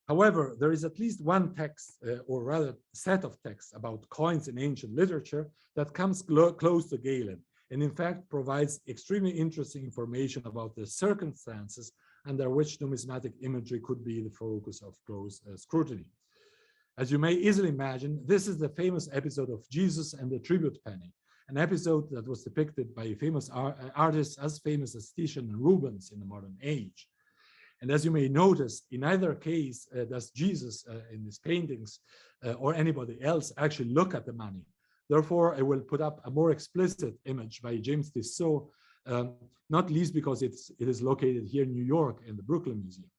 However, there is at least one text, or rather set of texts about coins in ancient literature that comes close to Galen, and in fact provides extremely interesting information about the circumstances under which numismatic imagery could be the focus of close scrutiny. As you may easily imagine, this is the famous episode of Jesus and the tribute penny, an episode that was depicted by famous artists as famous as Titian and Rubens in the modern age. And as you may notice, in either case, does Jesus in his paintings or anybody else actually look at the money. Therefore, I will put up a more explicit image by James Tissot, not least because it is located here in New York in the Brooklyn Museum.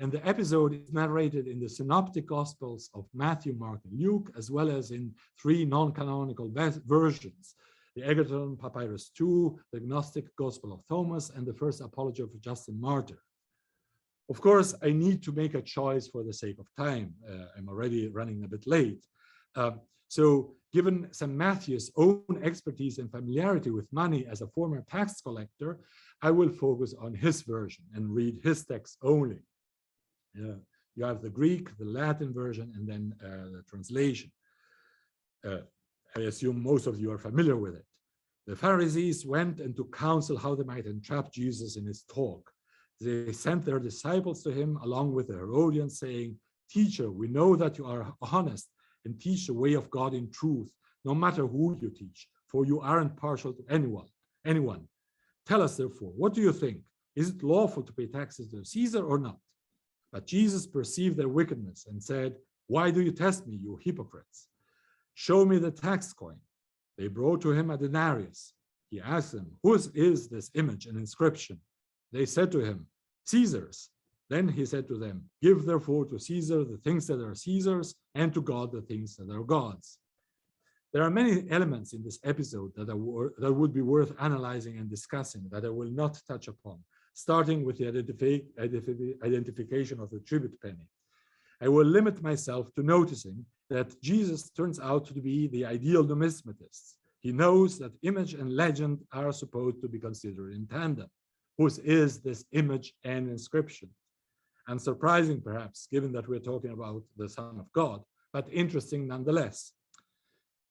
And the episode is narrated in the synoptic gospels of Matthew, Mark, and Luke, as well as in 3 non-canonical versions: the Egerton Papyrus 2, the Gnostic Gospel of Thomas, and the First Apology of Justin Martyr. Of course, I need to make a choice for the sake of time. I'm already running a bit late. So given St. Matthew's own expertise and familiarity with money as a former tax collector, I will focus on his version and read his text only. You have the Greek, the Latin version, and then the translation. I assume most of you are familiar with it. The Pharisees went and took counsel how they might entrap Jesus in his talk. They sent their disciples to him along with the Herodians, saying, "Teacher, we know that you are honest and teach the way of God in truth, no matter who you teach, for you aren't partial to anyone. Tell us, therefore, what do you think? Is it lawful to pay taxes to Caesar or not?" But Jesus perceived their wickedness and said, "Why do you test me, you hypocrites? Show me the tax coin." They brought to him a denarius. He asked them, "Whose is this image and inscription?" They said to him, "Caesar's." Then he said to them, "Give therefore to Caesar the things that are Caesar's, and to God the things that are God's." There are many elements in this episode that would be worth analyzing and discussing that I will not touch upon, starting with the identification of the tribute penny. I will limit myself to noticing that Jesus turns out to be the ideal numismatist. He knows that image and legend are supposed to be considered in tandem. Whose is this image and inscription? Unsurprising, perhaps, given that we're talking about the Son of God, but interesting nonetheless.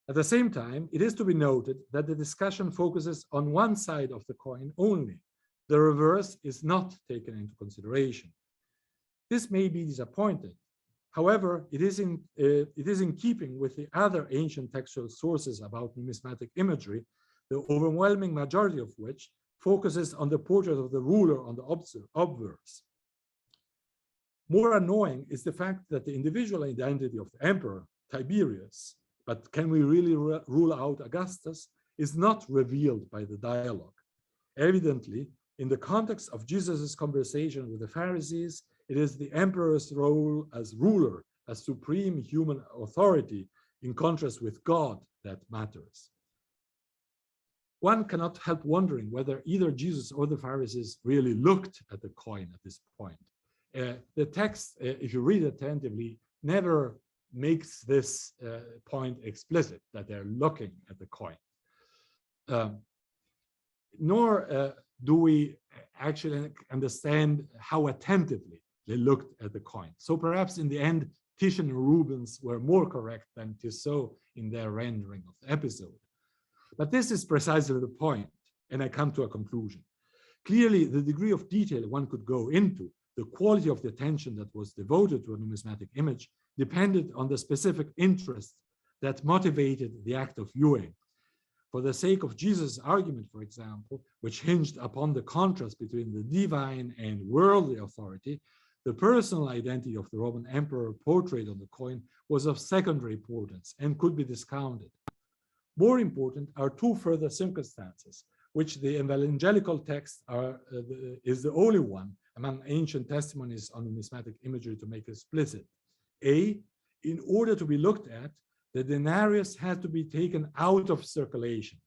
At the same time, it is to be noted that the discussion focuses on one side of the coin only. The reverse is not taken into consideration. This may be disappointing. However, it is in keeping with the other ancient textual sources about numismatic imagery, the overwhelming majority of which focuses on the portrait of the ruler on the obverse. More annoying is the fact that the individual identity of the emperor, Tiberius, but can we really rule out Augustus, is not revealed by the dialogue. Evidently, in the context of Jesus' conversation with the Pharisees, it is the emperor's role as ruler, as supreme human authority, in contrast with God, that matters. One cannot help wondering whether either Jesus or the Pharisees really looked at the coin at this point. The text, if you read it attentively, never makes this point explicit, that they're looking at the coin. Nor do we actually understand how attentively they looked at the coin. So perhaps in the end, Titian and Rubens were more correct than Tissot in their rendering of the episode. But this is precisely the point, and I come to a conclusion. Clearly, the degree of detail one could go into, the quality of the attention that was devoted to a numismatic image, depended on the specific interest that motivated the act of viewing. For the sake of Jesus' argument, for example, which hinged upon the contrast between the divine and worldly authority, the personal identity of the Roman emperor portrayed on the coin was of secondary importance and could be discounted. More important are two further circumstances, which the evangelical text is the only one among ancient testimonies on numismatic imagery to make explicit. A, in order to be looked at, the denarius had to be taken out of circulation.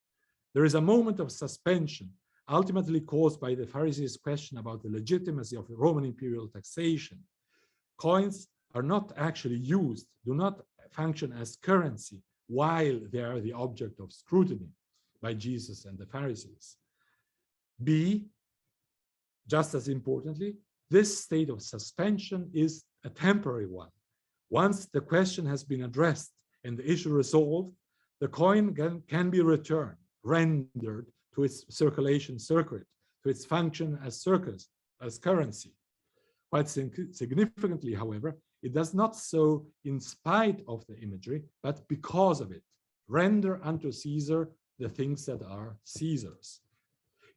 There is a moment of suspension, ultimately caused by the Pharisees' question about the legitimacy of the Roman imperial taxation. Coins are not actually used, do not function as currency, while they are the object of scrutiny by Jesus and the Pharisees. B, just as importantly, this state of suspension is a temporary one. Once the question has been addressed and the issue resolved, the coin can be returned, rendered to its circulation circuit, to its function as currency. Quite significantly, however, it does not so in spite of the imagery, but because of it. Render unto Caesar the things that are Caesar's.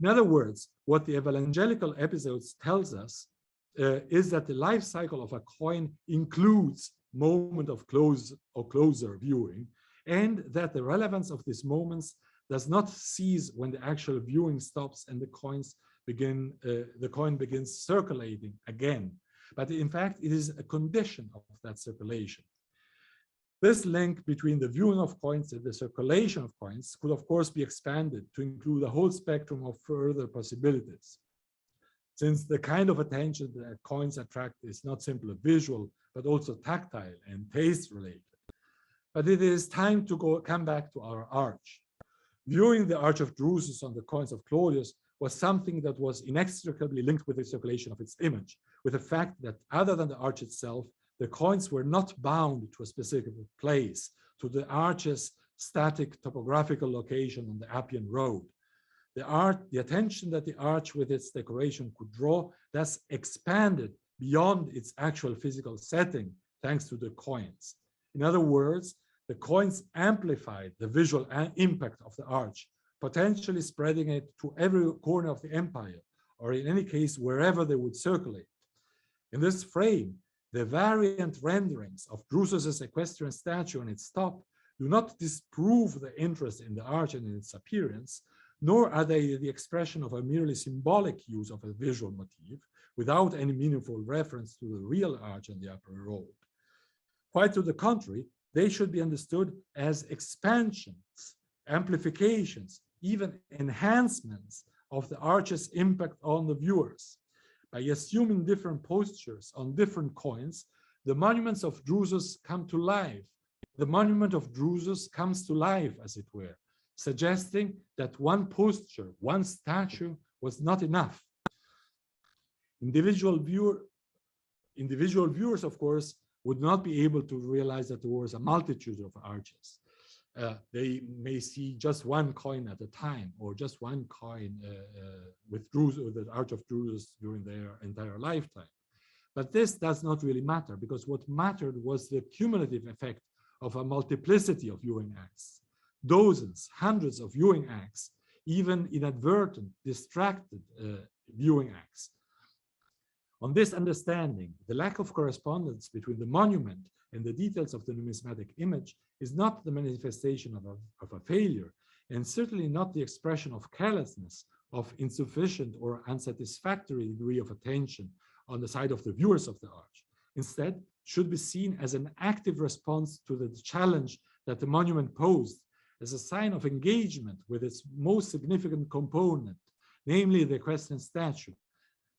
In other words, what the evangelical episodes tells us is that the life cycle of a coin includes moment of close or closer viewing, and that the relevance of these moments does not cease when the actual viewing stops and the coin begins circulating again. But in fact, it is a condition of that circulation. This link between the viewing of coins and the circulation of coins could, of course, be expanded to include a whole spectrum of further possibilities. Since the kind of attention that coins attract is not simply visual, but also tactile and taste related. But it is time to come back to our arch. Viewing the Arch of Druzes on the coins of Claudius was something that was inextricably linked with the circulation of its image, with the fact that other than the arch itself, the coins were not bound to a specific place, to the arch's static topographical location on the Appian Road. The attention that the arch with its decoration could draw thus expanded beyond its actual physical setting, thanks to the coins. In other words, the coins amplified the visual impact of the arch, potentially spreading it to every corner of the empire, or in any case, wherever they would circulate. In this frame, the variant renderings of Druzes' equestrian statue on its top do not disprove the interest in the arch and in its appearance, nor are they the expression of a merely symbolic use of a visual motif without any meaningful reference to the real arch and the upper road. Quite to the contrary, they should be understood as expansions, amplifications, even enhancements of the arch's impact on the viewers. By assuming different postures on different coins, the monuments of Druzes come to life. The monument of Druzes comes to life, as it were, suggesting that one posture, one statue was not enough. Individual viewers, of course, would not be able to realize that there was a multitude of arches. They may see just one coin at a time, or just one coin with Druzes, or the Arch of Druzes during their entire lifetime. But this does not really matter, because what mattered was the cumulative effect of a multiplicity of viewing acts. Dozens, hundreds of viewing acts, even inadvertent, distracted viewing acts. On this understanding, the lack of correspondence between the monument and the details of the numismatic image is not the manifestation of a failure, and certainly not the expression of carelessness, of insufficient or unsatisfactory degree of attention on the side of the viewers of the arch. Instead, should be seen as an active response to the challenge that the monument posed, as a sign of engagement with its most significant component, namely the equestrian statue,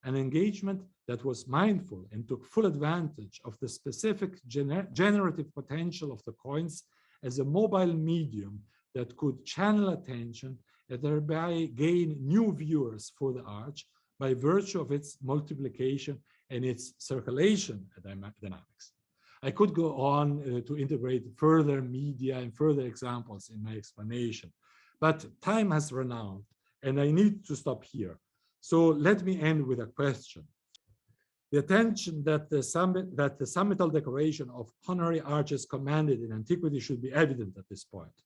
an engagement that was mindful and took full advantage of the specific generative potential of the coins as a mobile medium that could channel attention and thereby gain new viewers for the arch by virtue of its multiplication and its circulation dynamics. I could go on to integrate further media and further examples in my explanation, but time has run out and I need to stop here. So let me end with a question. The attention that the summital decoration of honorary arches commanded in antiquity should be evident at this point.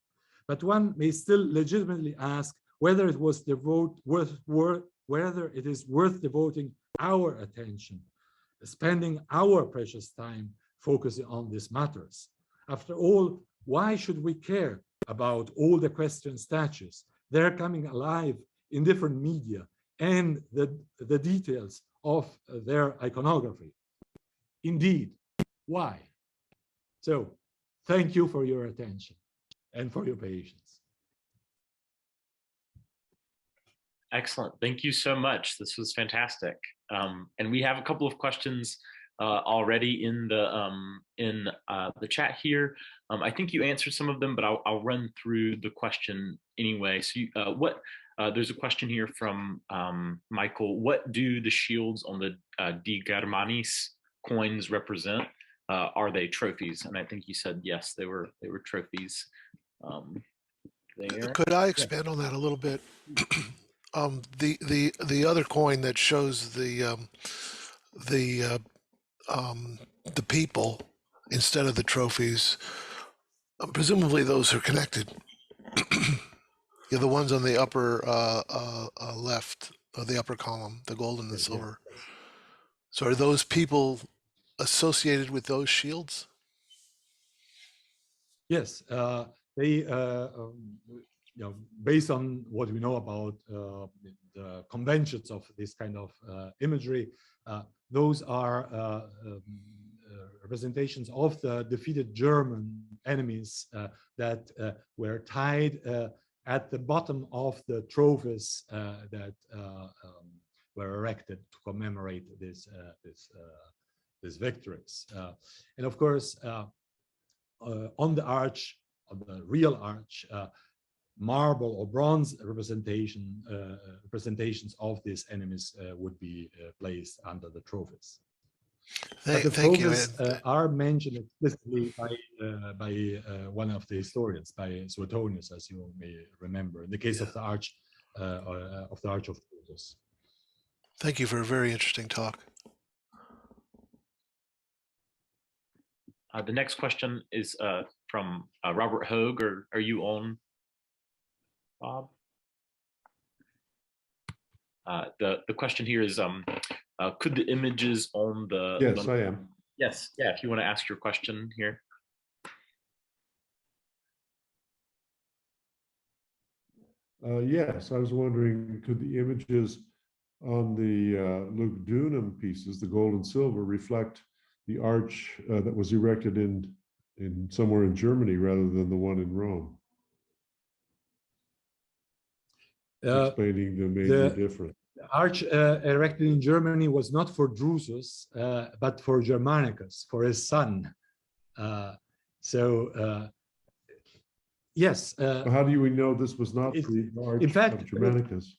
But one may still legitimately ask whether it was whether it is worth devoting our attention, spending our precious time focusing on these matters. After all, why should we care about old equestrian statues? They're coming alive in different media and the details of their iconography. Indeed, why? So, thank you for your attention and for your patience. Excellent. Thank you so much. This was fantastic. And we have a couple of questions already in the chat here. I think you answered some of them, but I'll run through the question anyway. So there's a question here from Michael. What do the shields on the De Germanis coins represent? Are they trophies? And I think you said yes, they were trophies. Could I expand on that a little bit? The other coin that shows the people instead of the trophies, presumably those are connected. Yeah, the ones on the upper left, or the upper column, the gold and the silver. So are those people associated with those shields? Yes, they, based on what we know about the conventions of this kind of imagery, those are representations of the defeated German enemies that were tied at the bottom of the trophies that were erected to commemorate these victories. And of course, on the arch, on the real arch, marble or bronze representations of these enemies would be placed under the trophies. But the trophies are mentioned explicitly by one of the historians, by Suetonius, as you may remember, in the case of the Arch of Druzes. Thank you for a very interesting talk. The next question is from Robert Hogue. Are you on, Bob? The question here is, could the images on the... Yes, I am. Yes, yeah, if you want to ask your question here. Yes, I was wondering, could the images on the Lugdunum pieces, the gold and silver, reflect the arch that was erected in somewhere in Germany rather than the one in Rome? Explaining the major difference. The arch erected in Germany was not for Druzes, but for Germanicus, for his son. Yes. How do we know this was not the arch of Germanicus?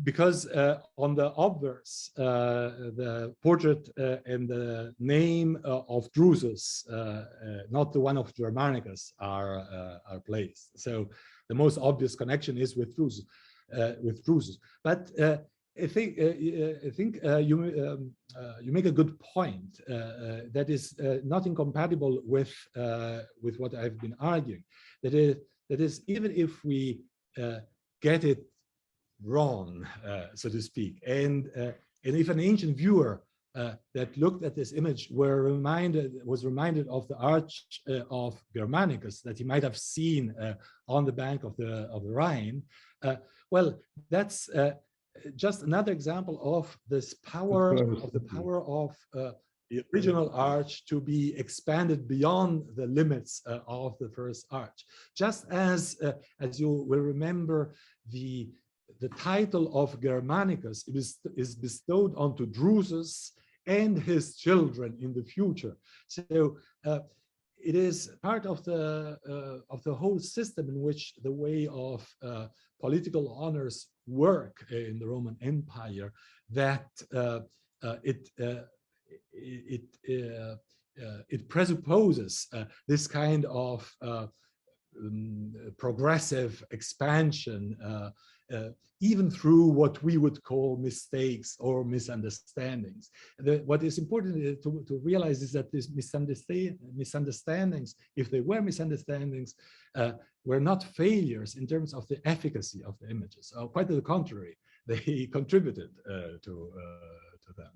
Because on the obverse, the portrait and the name of Druzes, not the one of Germanicus, are placed. So the most obvious connection is with Druzes. But I think you make a good point that is not incompatible with what I've been arguing. That is, even if we get it wrong, so to speak, and if an ancient viewer that looked at this image was reminded of the Arch of Germanicus that he might have seen on the bank of the Rhine, well, that's just another example of this power of the original arch to be expanded beyond the limits of the first arch. Just as you will remember, the title of Germanicus is bestowed onto Druzes and his children in the future. So it is part of the whole system in which the way of political honors work in the Roman Empire, that it presupposes this kind of progressive expansion, even through what we would call mistakes or misunderstandings. What is important to realize is that these misunderstandings, if they were misunderstandings, were not failures in terms of the efficacy of the images. Quite to the contrary, they contributed to them.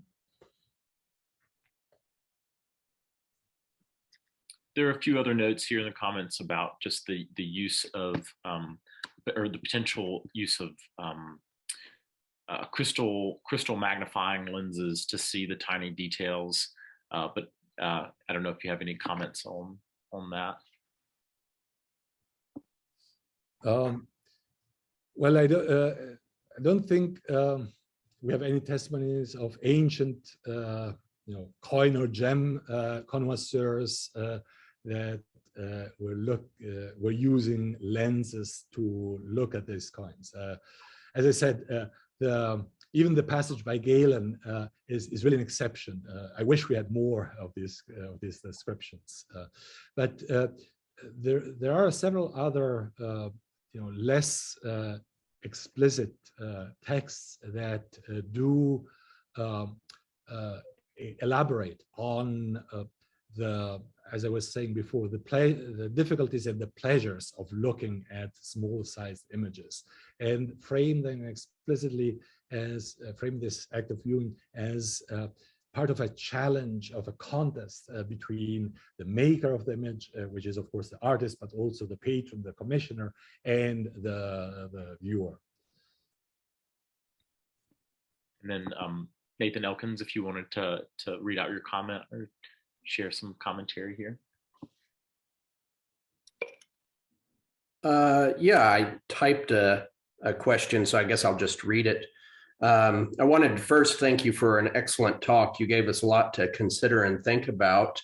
There are a few other notes here in the comments about just the use of, or the potential use of crystal magnifying lenses to see the tiny details. But I don't know if you have any comments on that. Well, I don't think we have any testimonies of ancient, coin or gem connoisseurs that were using lenses to look at these coins. As I said, even the passage by Galen is really an exception. I wish we had more of these descriptions, but there are several other less explicit texts that do elaborate on as I was saying before, the difficulties and the pleasures of looking at small-sized images, and frame them explicitly as frame this act of viewing as part of a challenge, of a contest between the maker of the image, which is of course the artist, but also the patron, the commissioner, and the viewer. And then Nathan Elkins, if you wanted to read out your comment or share some commentary here. Yeah, I typed a question, so I guess I'll just read it. I wanted to first thank you for an excellent talk. You gave us a lot to consider and think about.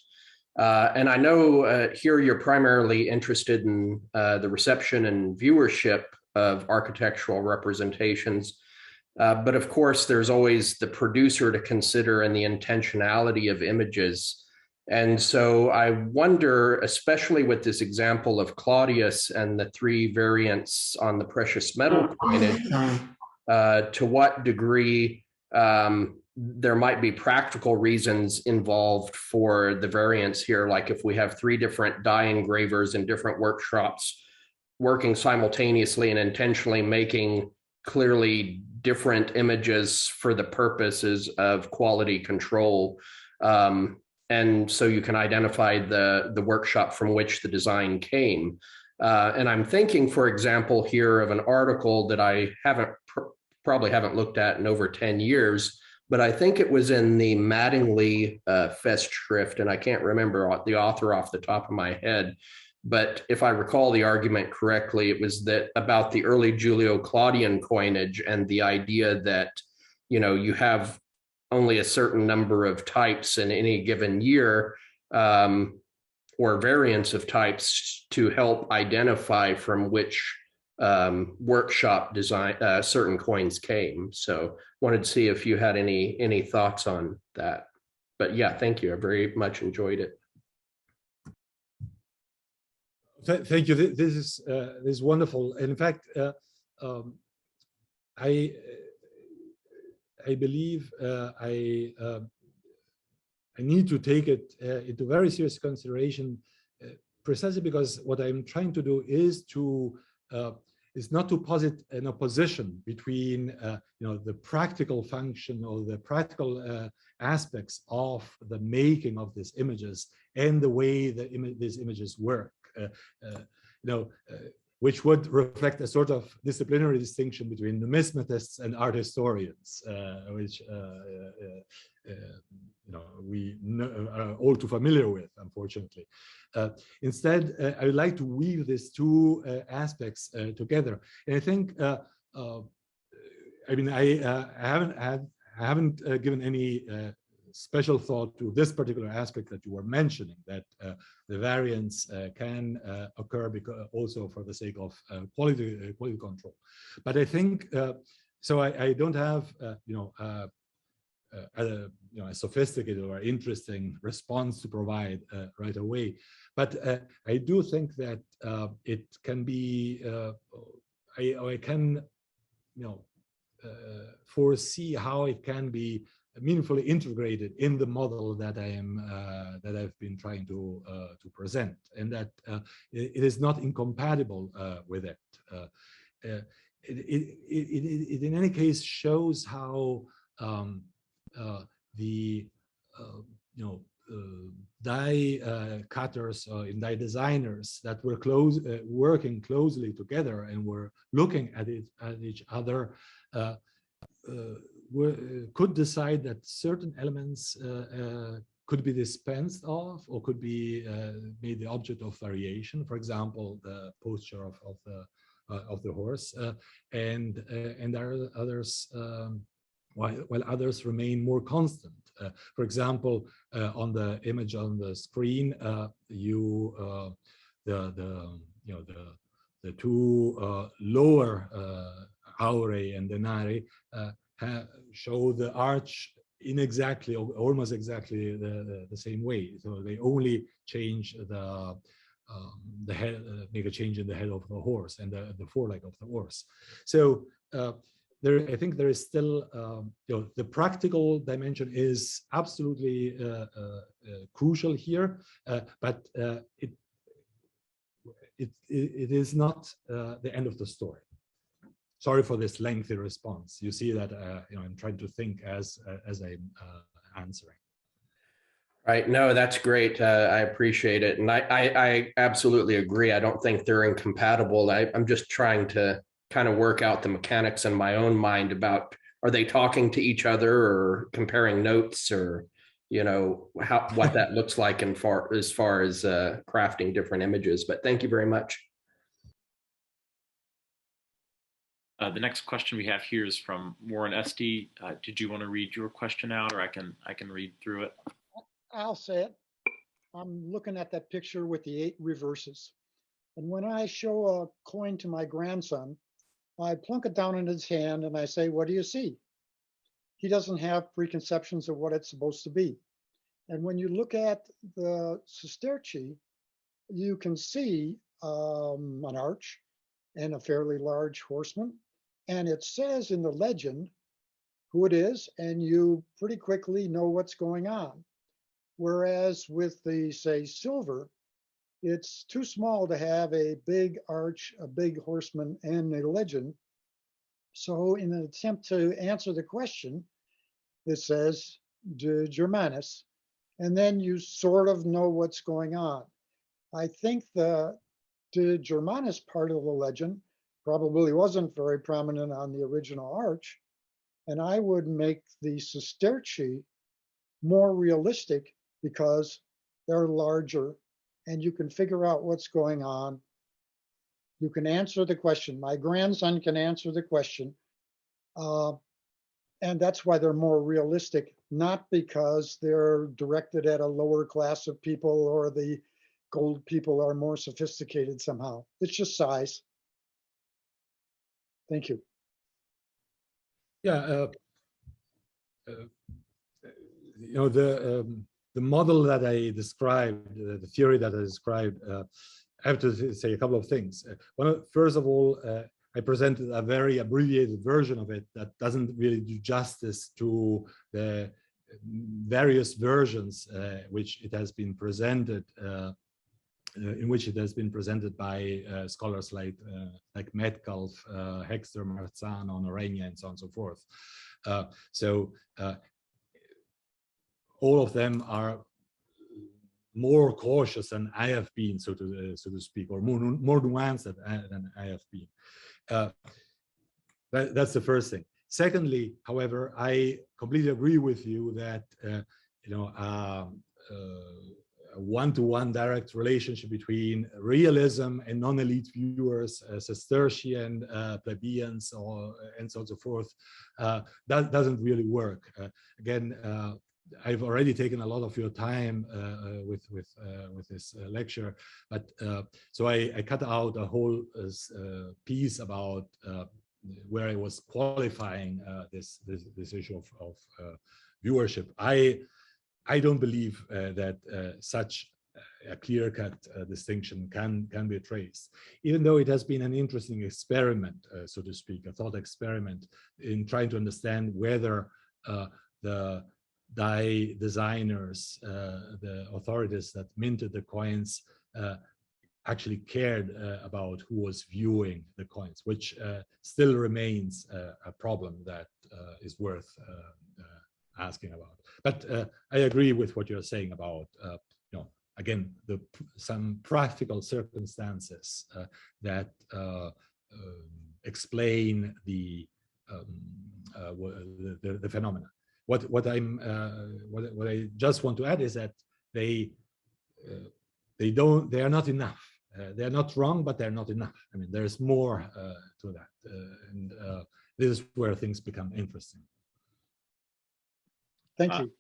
And I know here you're primarily interested in the reception and viewership of architectural representations. But of course, there's always the producer to consider and the intentionality of images. And so I wonder, especially with this example of Claudius and the 3 variants on the precious metal coinage, to what degree there might be practical reasons involved for the variants here. Like if we have 3 different die engravers in different workshops working simultaneously and intentionally making clearly different images for the purposes of quality control. And so you can identify the workshop from which the design came. And I'm thinking, for example, here of an article that I probably haven't looked at in over 10 years, but I think it was in the Mattingly Festschrift, and I can't remember the author off the top of my head. But if I recall the argument correctly, it was that about the early Julio-Claudian coinage and the idea that, you know, you have only a certain number of types in any given year, or variants of types to help identify from which workshop design certain coins came. So wanted to see if you had any thoughts on that. But yeah, thank you. I very much enjoyed it. Thank you. This is wonderful. In fact, I believe I need to take it into very serious consideration, precisely because what I'm trying to do is not to posit an opposition between the practical function or the practical aspects of the making of these images and the way these images work. Which would reflect a sort of disciplinary distinction between numismatists and art historians, which we are all too familiar with, unfortunately. Instead, I would like to weave these 2 aspects together, and I think I haven't given any special thought to this particular aspect that you were mentioning, that the variants can occur because also for the sake of quality control. But I think so. I don't have a sophisticated or interesting response to provide right away. But I do think that it can be. I can foresee how it can be meaningfully integrated in the model that I've been trying to present, and that it is not incompatible with it. It in any case shows how the die cutters and die designers that were working closely together and were looking at each other could decide that certain elements could be dispensed of or could be made the object of variation. For example, the posture of the horse, and there are others, while others remain more constant. For example, on the image on the screen, the 2 lower aurae and denari show the arch in almost exactly the same way. So they only change the head, make a change in the head of the horse and the foreleg of the horse. So I think there is still, the practical dimension is absolutely crucial here, but it is not the end of the story. Sorry for this lengthy response. You see that I'm trying to think as I'm answering. Right. No, that's great. I appreciate it. And I absolutely agree. I don't think they're incompatible. I'm just trying to kind of work out the mechanics in my own mind about, are they talking to each other or comparing notes, or, what that looks like as far as crafting different images. But thank you very much. The next question we have here is from Warren Esty. Did you want to read your question out, or I can read through it? I'll say it. I'm looking at that picture with the 8 reverses. And when I show a coin to my grandson, I plunk it down in his hand and I say, what do you see? He doesn't have preconceptions of what it's supposed to be. And when you look at the sesterci, you can see an arch and a fairly large horseman. And it says in the legend who it is, and you pretty quickly know what's going on. Whereas with the, say, silver, it's too small to have a big arch, a big horseman, and a legend. So in an attempt to answer the question, it says De Germanis, and then you sort of know what's going on. I think the De Germanis part of the legend probably wasn't very prominent on the original arch, and I would make the sesterci more realistic because they're larger and you can figure out what's going on. You can answer the question. My grandson can answer the question. And that's why they're more realistic, not because they're directed at a lower class of people or the gold people are more sophisticated somehow. It's just size. Thank you. Yeah, the model that I described, the theory that I described, I have to say a couple of things. First of all, I presented a very abbreviated version of it that doesn't really do justice to the various versions which it has been presented, in which it has been presented by scholars like Metcalf, Hexter, Marzano, Norenia, and so on and so forth. All of them are more cautious than I have been, so to speak, or more nuanced than I have been. That's the first thing. Secondly, however, I completely agree with you that a one-to-one direct relationship between realism and non-elite viewers, Cistercian plebeians, and so on and so forth, that doesn't really work. Again, I've already taken a lot of your time with this lecture, but so I cut out a whole piece about where I was qualifying this issue of viewership. I don't believe that such a clear-cut distinction can be traced, even though it has been an interesting experiment, so to speak, a thought experiment in trying to understand whether the die designers, the authorities that minted the coins, actually cared about who was viewing the coins, which still remains a problem that is worth asking about. But I agree with what you're saying about, again, some practical circumstances that explain the phenomena. What I just want to add is that they are not enough. They are not wrong, but they're not enough. I mean, there's more to that, and this is where things become interesting. Thank you.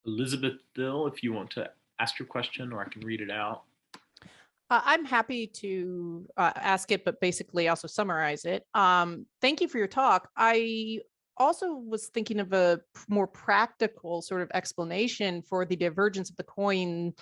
Elizabeth Dill, if you want to ask your question, or I can read it out. I'm happy to ask it, but basically also summarize it. Thank you for your talk. I also was thinking of a more practical sort of explanation for the divergence of the coins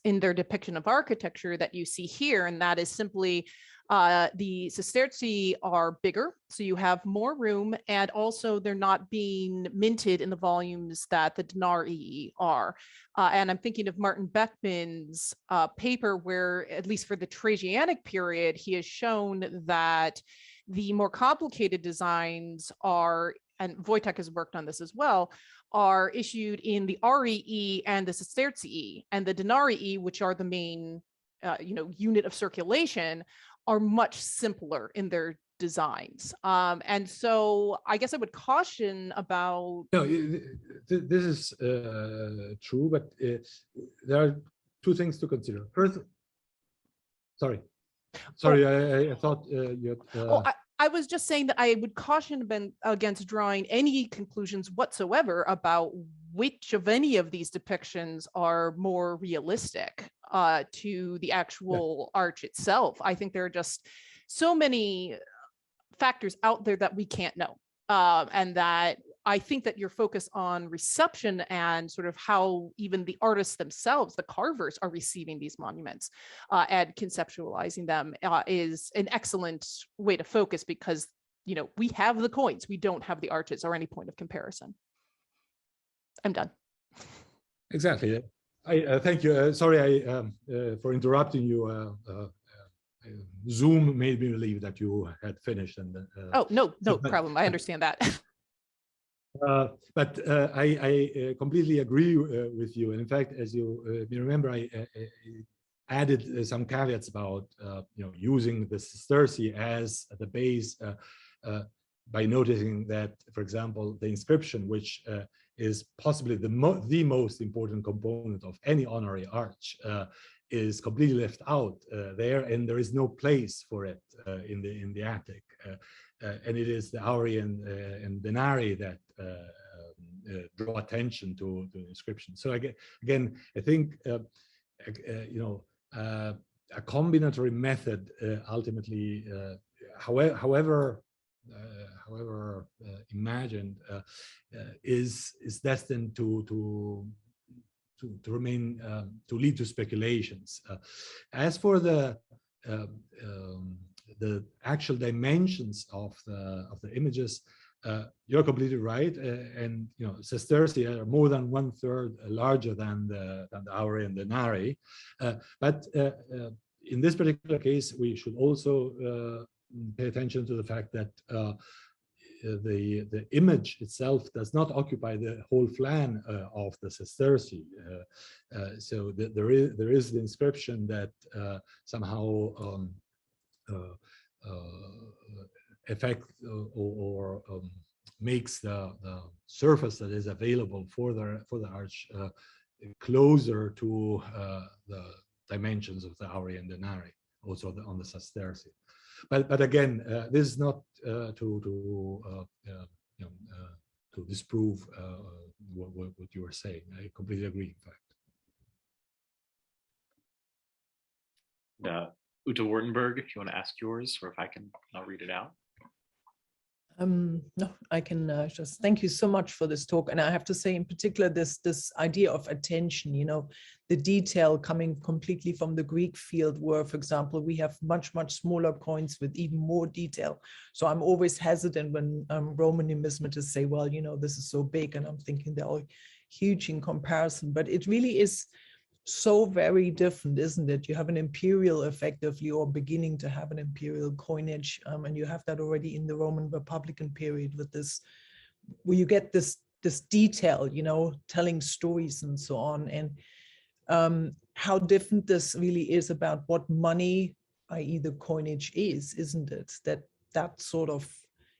in their depiction of architecture that you see here, and that is simply The sestertii are bigger, so you have more room, and also they're not being minted in the volumes that the denarii are. And I'm thinking of Martin Beckman's paper where, at least for the Trajannic period, he has shown that the more complicated designs are, and Wojtek has worked on this as well, are issued in the arii and the sestertii, and the denarii, which are the main unit of circulation, are much simpler in their designs. And so I guess I would caution about... No, this is true, but there are two things to consider. First, sorry, I thought you had... I was just saying that I would caution against drawing any conclusions whatsoever about which of any of these depictions are more realistic to the actual arch itself. I think there are just so many factors out there that we can't know. And that I think that your focus on reception and sort of how even the artists themselves, the carvers, are receiving these monuments and conceptualizing them is an excellent way to focus, because, we have the coins, we don't have the arches or any point of comparison. I'm done. Exactly. I thank you. Sorry for interrupting you. Zoom made me believe that you had finished. And oh, no problem. I understand that. But I completely agree with you. And in fact, as you remember, I added some caveats about using the sestertii as the base by noticing that, for example, the inscription, which is possibly the most important component of any honorary arch, is completely left out there, and there is no place for it in the attic. And it is the auri and denarii that draw attention to the inscription. So again, I think a combinatory method ultimately, however imagined, is destined to remain to lead to speculations. As for the actual dimensions of the images, you're completely right, and sestertii are more than 1/3 larger than the auri and denarii. But in this particular case, we should also pay attention to the fact that the image itself does not occupy the whole flank of the sestertii. So there is the inscription that somehow affect or makes the surface that is available for the arch closer to the dimensions of the auri and denarii, also on the sestertii. But again, this is not to disprove what you were saying. I completely agree, in fact. Uta Wartenberg, if you want to ask yours, or if I can, I'll read it out. No, I can just thank you so much for this talk. And I have to say, in particular, this idea of attention, the detail coming completely from the Greek field, where, for example, we have much smaller coins with even more detail. So I'm always hesitant when Roman numismatists say, well, this is so big, and I'm thinking they're all huge in comparison. But it really is so very different, isn't it? You have an imperial effectively, or beginning to have an imperial coinage, and you have that already in the Roman Republican period with this, where you get this detail, telling stories and so on, and how different this really is about what money, i.e. the coinage, isn't it? That sort of,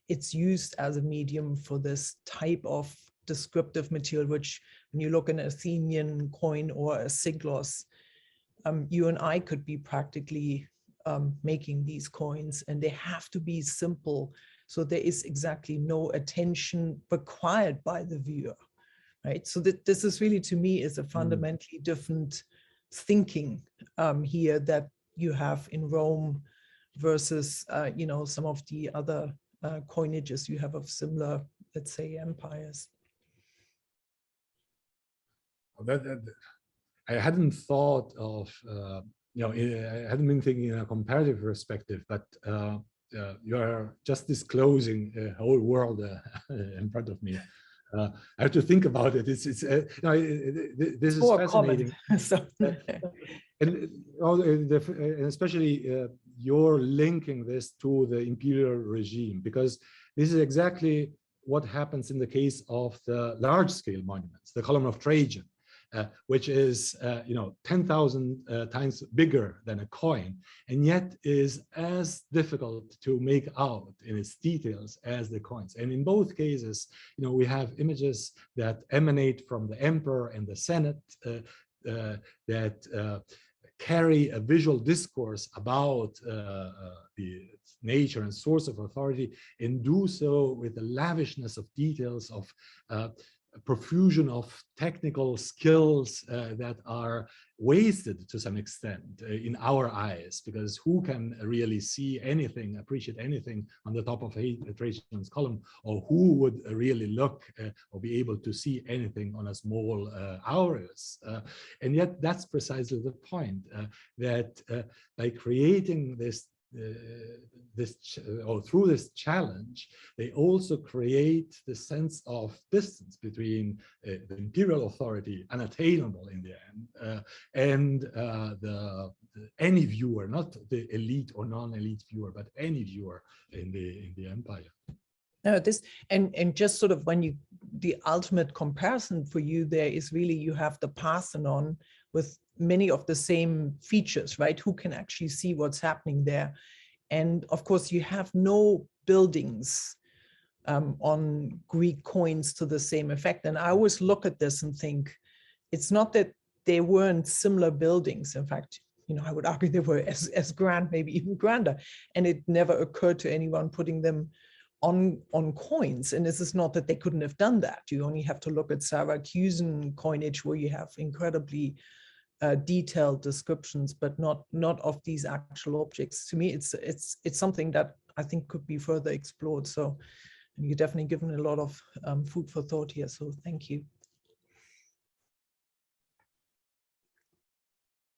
it's used as a medium for this type of descriptive material, which when you look at an Athenian coin or a siglos, you and I could be practically making these coins, and they have to be simple. So there is exactly no attention required by the viewer, right? So this is really, to me, is a fundamentally different thinking here that you have in Rome versus, some of the other coinages you have of similar, let's say, empires. I hadn't thought of I hadn't been thinking in a comparative perspective, but you are just disclosing a whole world in front of me. I have to think about it. This is fascinating. And especially you're linking this to the imperial regime, because this is exactly what happens in the case of the large-scale monuments, the column of Trajan, which is 10,000 times bigger than a coin, and yet is as difficult to make out in its details as the coins. And in both cases, we have images that emanate from the emperor and the Senate that carry a visual discourse about the nature and source of authority, and do so with the lavishness of details, of profusion of technical skills that are wasted to some extent in our eyes, because who can really see anything, appreciate anything on the top of Trajan's column, or who would really look or be able to see anything on a small aureus? And yet that's precisely the point, that by creating this through this challenge, they also create the sense of distance between the imperial authority, unattainable in the end, and any viewer, not the elite or non-elite viewer, but any viewer in the empire. No, and just sort of the ultimate comparison for you there is really, you have the Parthenon with many of the same features, right? Who can actually see what's happening there? And of course, you have no buildings on Greek coins to the same effect. And I always look at this and think, it's not that they weren't similar buildings. In fact, I would argue they were as grand, maybe even grander. And it never occurred to anyone putting them on coins. And this is not that they couldn't have done that. You only have to look at Syracusan coinage, where you have incredibly detailed descriptions, but not of these actual objects. To me, it's something that I think could be further explored. So, and you've definitely given a lot of food for thought here. So thank you.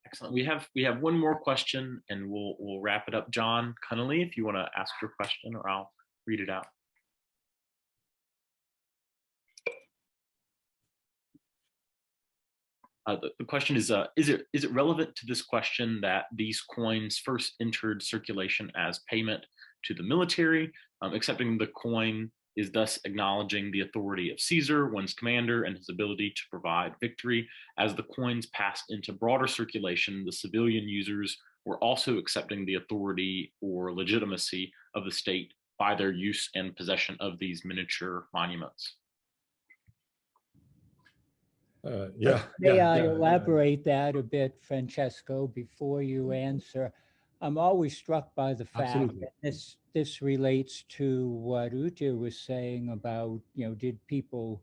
Excellent. We have one more question, and we'll wrap it up. John Connolly, if you want to ask your question, or I'll read it out. The question is it relevant to this question that these coins first entered circulation as payment to the military? Accepting the coin is thus acknowledging the authority of Caesar, one's commander, and his ability to provide victory. As the coins passed into broader circulation, the civilian users were also accepting the authority or legitimacy of the state by their use and possession of these miniature monuments. May I elaborate that a bit, Francesco, before you answer? I'm always struck by the fact that this relates to what Ute was saying about, did people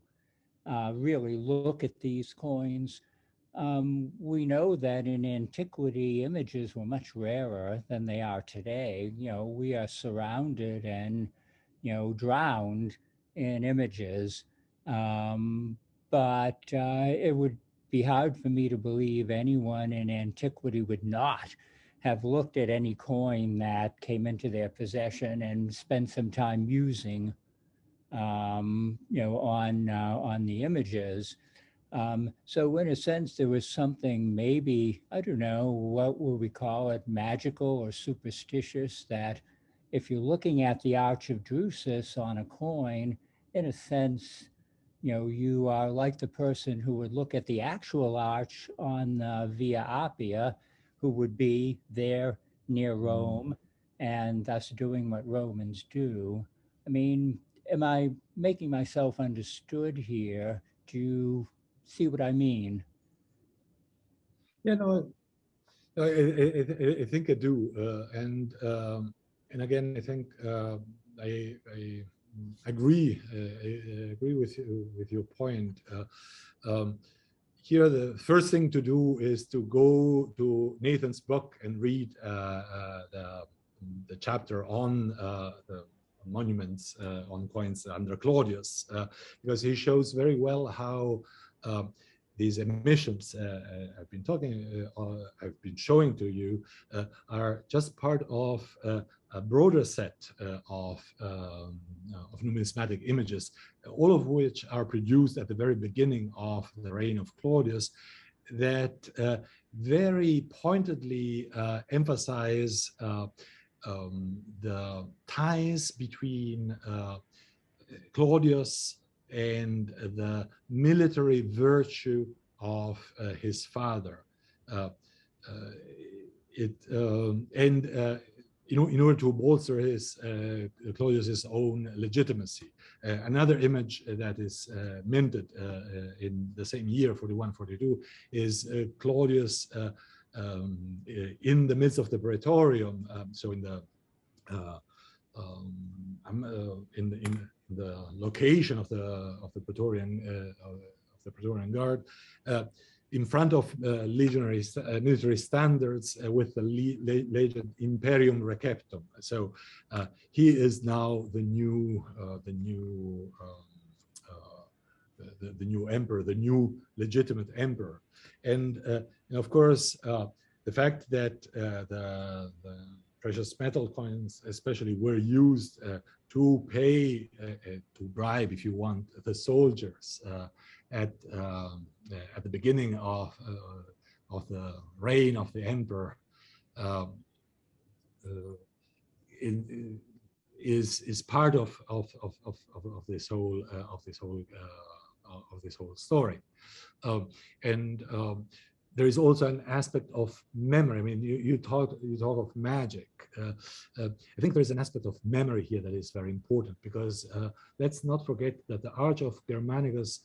really look at these coins? We know that in antiquity, images were much rarer than they are today. We are surrounded and, drowned in images. But it would be hard for me to believe anyone in antiquity would not have looked at any coin that came into their possession and spent some time using, on the images. So in a sense, there was something maybe, I don't know, what will we call it, magical or superstitious, that if you're looking at the Arch of Druzes on a coin, in a sense, you are like the person who would look at the actual arch on Via Appia, who would be there near Rome and thus doing what Romans do. I mean, am I making myself understood here? Do you see what I mean? Yeah, no, I think I do. And again, I think I agree with your point. Here, the first thing to do is to go to Nathan's book and read the chapter on the monuments on coins under Claudius, because he shows very well how these emissions I've been showing to you are just part of a broader set of numismatic images, all of which are produced at the very beginning of the reign of Claudius, that very pointedly emphasize the ties between Claudius and the military virtue of his father. In order to bolster his Claudius's own legitimacy. Another image that is minted in the same year, 41-42, is Claudius in the midst of the Praetorium. So in the location of the Praetorian Guard, in front of military standards with the legend Imperium Receptum. So he is now the new emperor, the new legitimate emperor, and of course the fact that the precious metal coins, especially, were used to pay, to bribe, if you want, the soldiers at the beginning of the reign of the emperor, is part of this whole story, and there is also an aspect of memory. I mean, you talk of magic. I think there is an aspect of memory here that is very important, because let's not forget that the Arch of Germanicus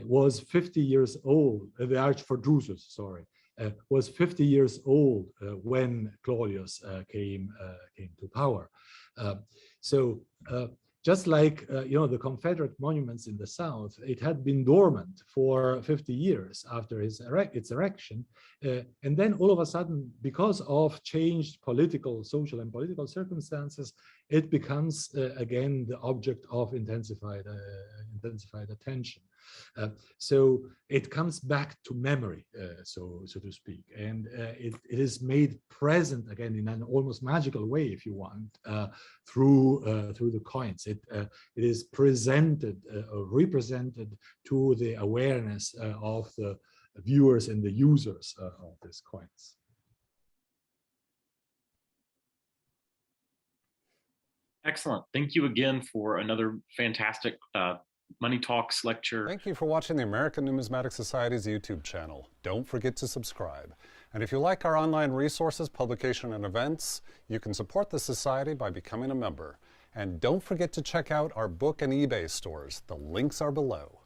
was 50 years old. The Arch for Druzes, sorry, was 50 years old when Claudius came to power. So just like the Confederate monuments in the South, it had been dormant for 50 years after its erection, and then all of a sudden, because of changed social and political circumstances, it becomes again the object of intensified attention. So it comes back to memory, so to speak, and it is made present again in an almost magical way, if you want, through the coins. It is presented, represented to the awareness of the viewers and the users of these coins. Excellent. Thank you again for another fantastic Money Talks lecture. Thank you for watching the American Numismatic Society's YouTube channel. Don't forget to subscribe. And if you like our online resources, publication, and events, you can support the Society by becoming a member. And don't forget to check out our book and eBay stores. The links are below.